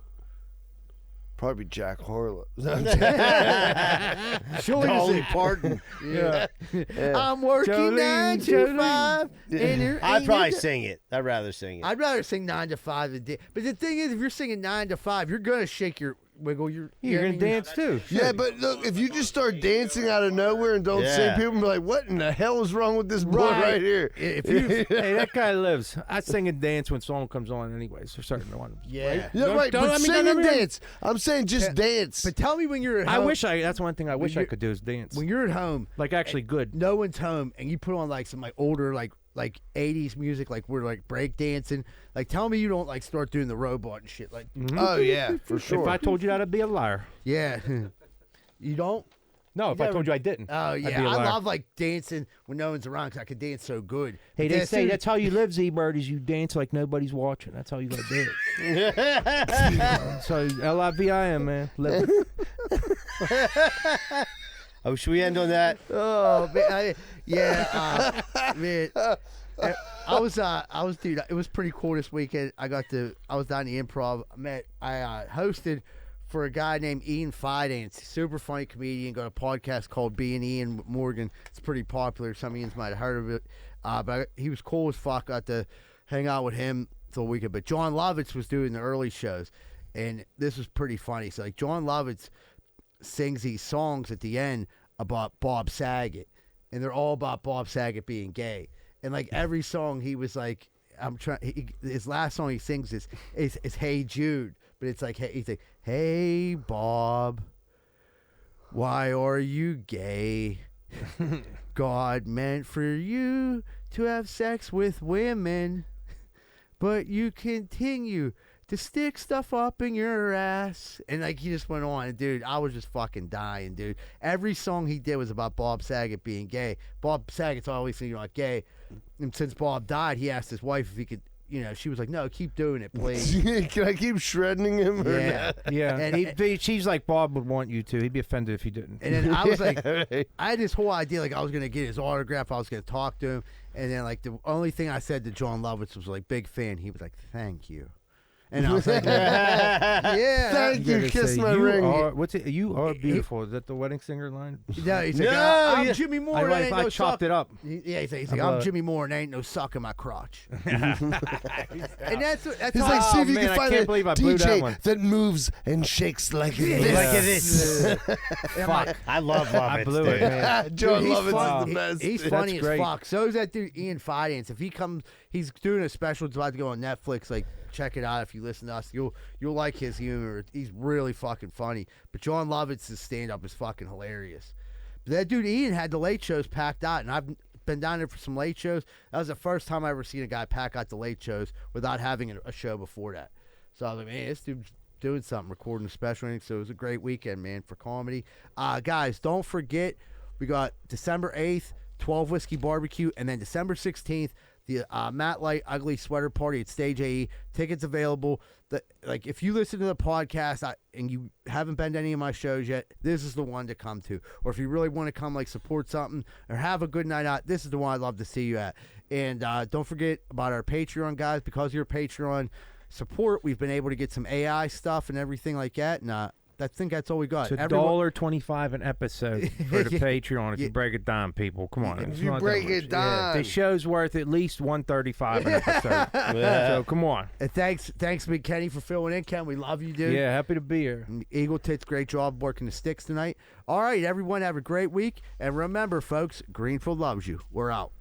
Probably Jack Harlow. Dolly Parton. Yeah. I'm working 9 to 5. I'd probably sing it. I'd rather sing it. I'd rather sing 9 to 5 than but the thing is, if you're singing 9 to 5, you're gonna shake your wiggle. You're gonna dance too. Yeah, but look, if you just start dancing out of nowhere and don't sing, people will be like, "What in the hell is wrong with this boy right here?" If you, Hey, that guy lives. I sing and dance when song comes on anyways. For certain one. Yeah. Yeah, right. But sing and dance. I'm saying just dance. But tell me when you're at home. That's one thing I wish I could do is dance. When you're at home, like actually good. No one's home, and you put on like some like older like 80s music, like we're like break dancing. Like, tell me you don't like start doing the robot and shit. Like, oh yeah, for sure. If I told you that, I'd be a liar. Yeah, you don't. No, if I told you I didn't. Oh I'd yeah, be a I liar. love like dancing when no one's around because I can dance so good. Hey, But they say that's how you live, Z-Bird, is you dance like nobody's watching. That's how you gotta do it. So L-I-V-I-M, man. Live. Oh, should we end on that? Oh man, man. I was, dude. It was pretty cool this weekend. I was down the Improv. I hosted for a guy named Ian Fidance, super funny comedian. Got a podcast called B and Ian Morgan. It's pretty popular. Some Ians might have heard of it. But he was cool as fuck. Got to hang out with him the weekend. But John Lovitz was doing the early shows, and this was pretty funny. So like John Lovitz sings these songs at the end about Bob Saget, and they're all about Bob Saget being gay. And like every song, he was like, his last song he sings is "Hey Jude," but it's like, he's like, "Hey Bob, why are you gay? God meant for you to have sex with women, but you continue to stick stuff up in your ass." And like he just went on, and dude, I was just fucking dying, dude. Every song he did was about Bob Saget being gay. Bob Saget's always saying, "You're not gay," and since Bob died, he asked his wife if he could. She was like, "No, keep doing it, please." Can I keep shredding him? Or Yeah, not? Yeah, and she's like, Bob would want you to. He'd be offended if he didn't. And then I was like, Right. I had this whole idea, like I was gonna get his autograph, I was gonna talk to him, and then like the only thing I said to John Lovitz was like, "Big fan." He was like, "Thank you," and I was like, "Yeah, Thank you, gotta kiss say, my you ring. Are, what's it? You are beautiful. Is that the wedding singer line? No, he's like, No, I'm yeah. Jimmy Moore. that ain't I no chopped suck. it up. Yeah, he's like, I I'm love it. Jimmy Moore, and there ain't no suck in my crotch. And that's He's how like, see if you man, can I find can't a believe I blew that DJ one. that moves and shakes like this. Like this. Fuck. I love Lovitz. I blew it, dude. man. John Dude, he's Lovitz fun- is the best. He's dude. funny That's as great. fuck. So is that dude Ian Fidance. If he comes, he's doing a special. It's about to go on Netflix. Like, check it out if you listen to us. You'll like his humor. He's really fucking funny. But John Lovitz's stand up is fucking hilarious. But that dude Ian had the late shows packed out, and I've been down there for some late shows. That was the first time I ever seen a guy pack out the late shows without having a show before that. So I was like, man, this dude's doing something, recording a special. So it was a great weekend, man, for comedy. Guys, don't forget, we got December 8th, 12 Whiskey Barbecue, and then December 16th, the Matt Light Ugly Sweater Party at Stage AE. Tickets available. Like, if you listen to the podcast and you haven't been to any of my shows yet, this is the one to come to. Or if you really want to come, like, support something or have a good night out, this is the one I'd love to see you at. And don't forget about our Patreon, guys. Because of your Patreon support, we've been able to get some AI stuff and everything like that. And I think that's all we got. It's $1.25 an episode for the Patreon if you break it down, people. Come on. If you break it down. The show's worth at least $1.35 an episode. So come on. And thanks, Big Kenny, for filling in. Ken, we love you, dude. Yeah, happy to be here. Eagle Tits, great job working the sticks tonight. All right, everyone, have a great week. And remember, folks, Greenfield loves you. We're out.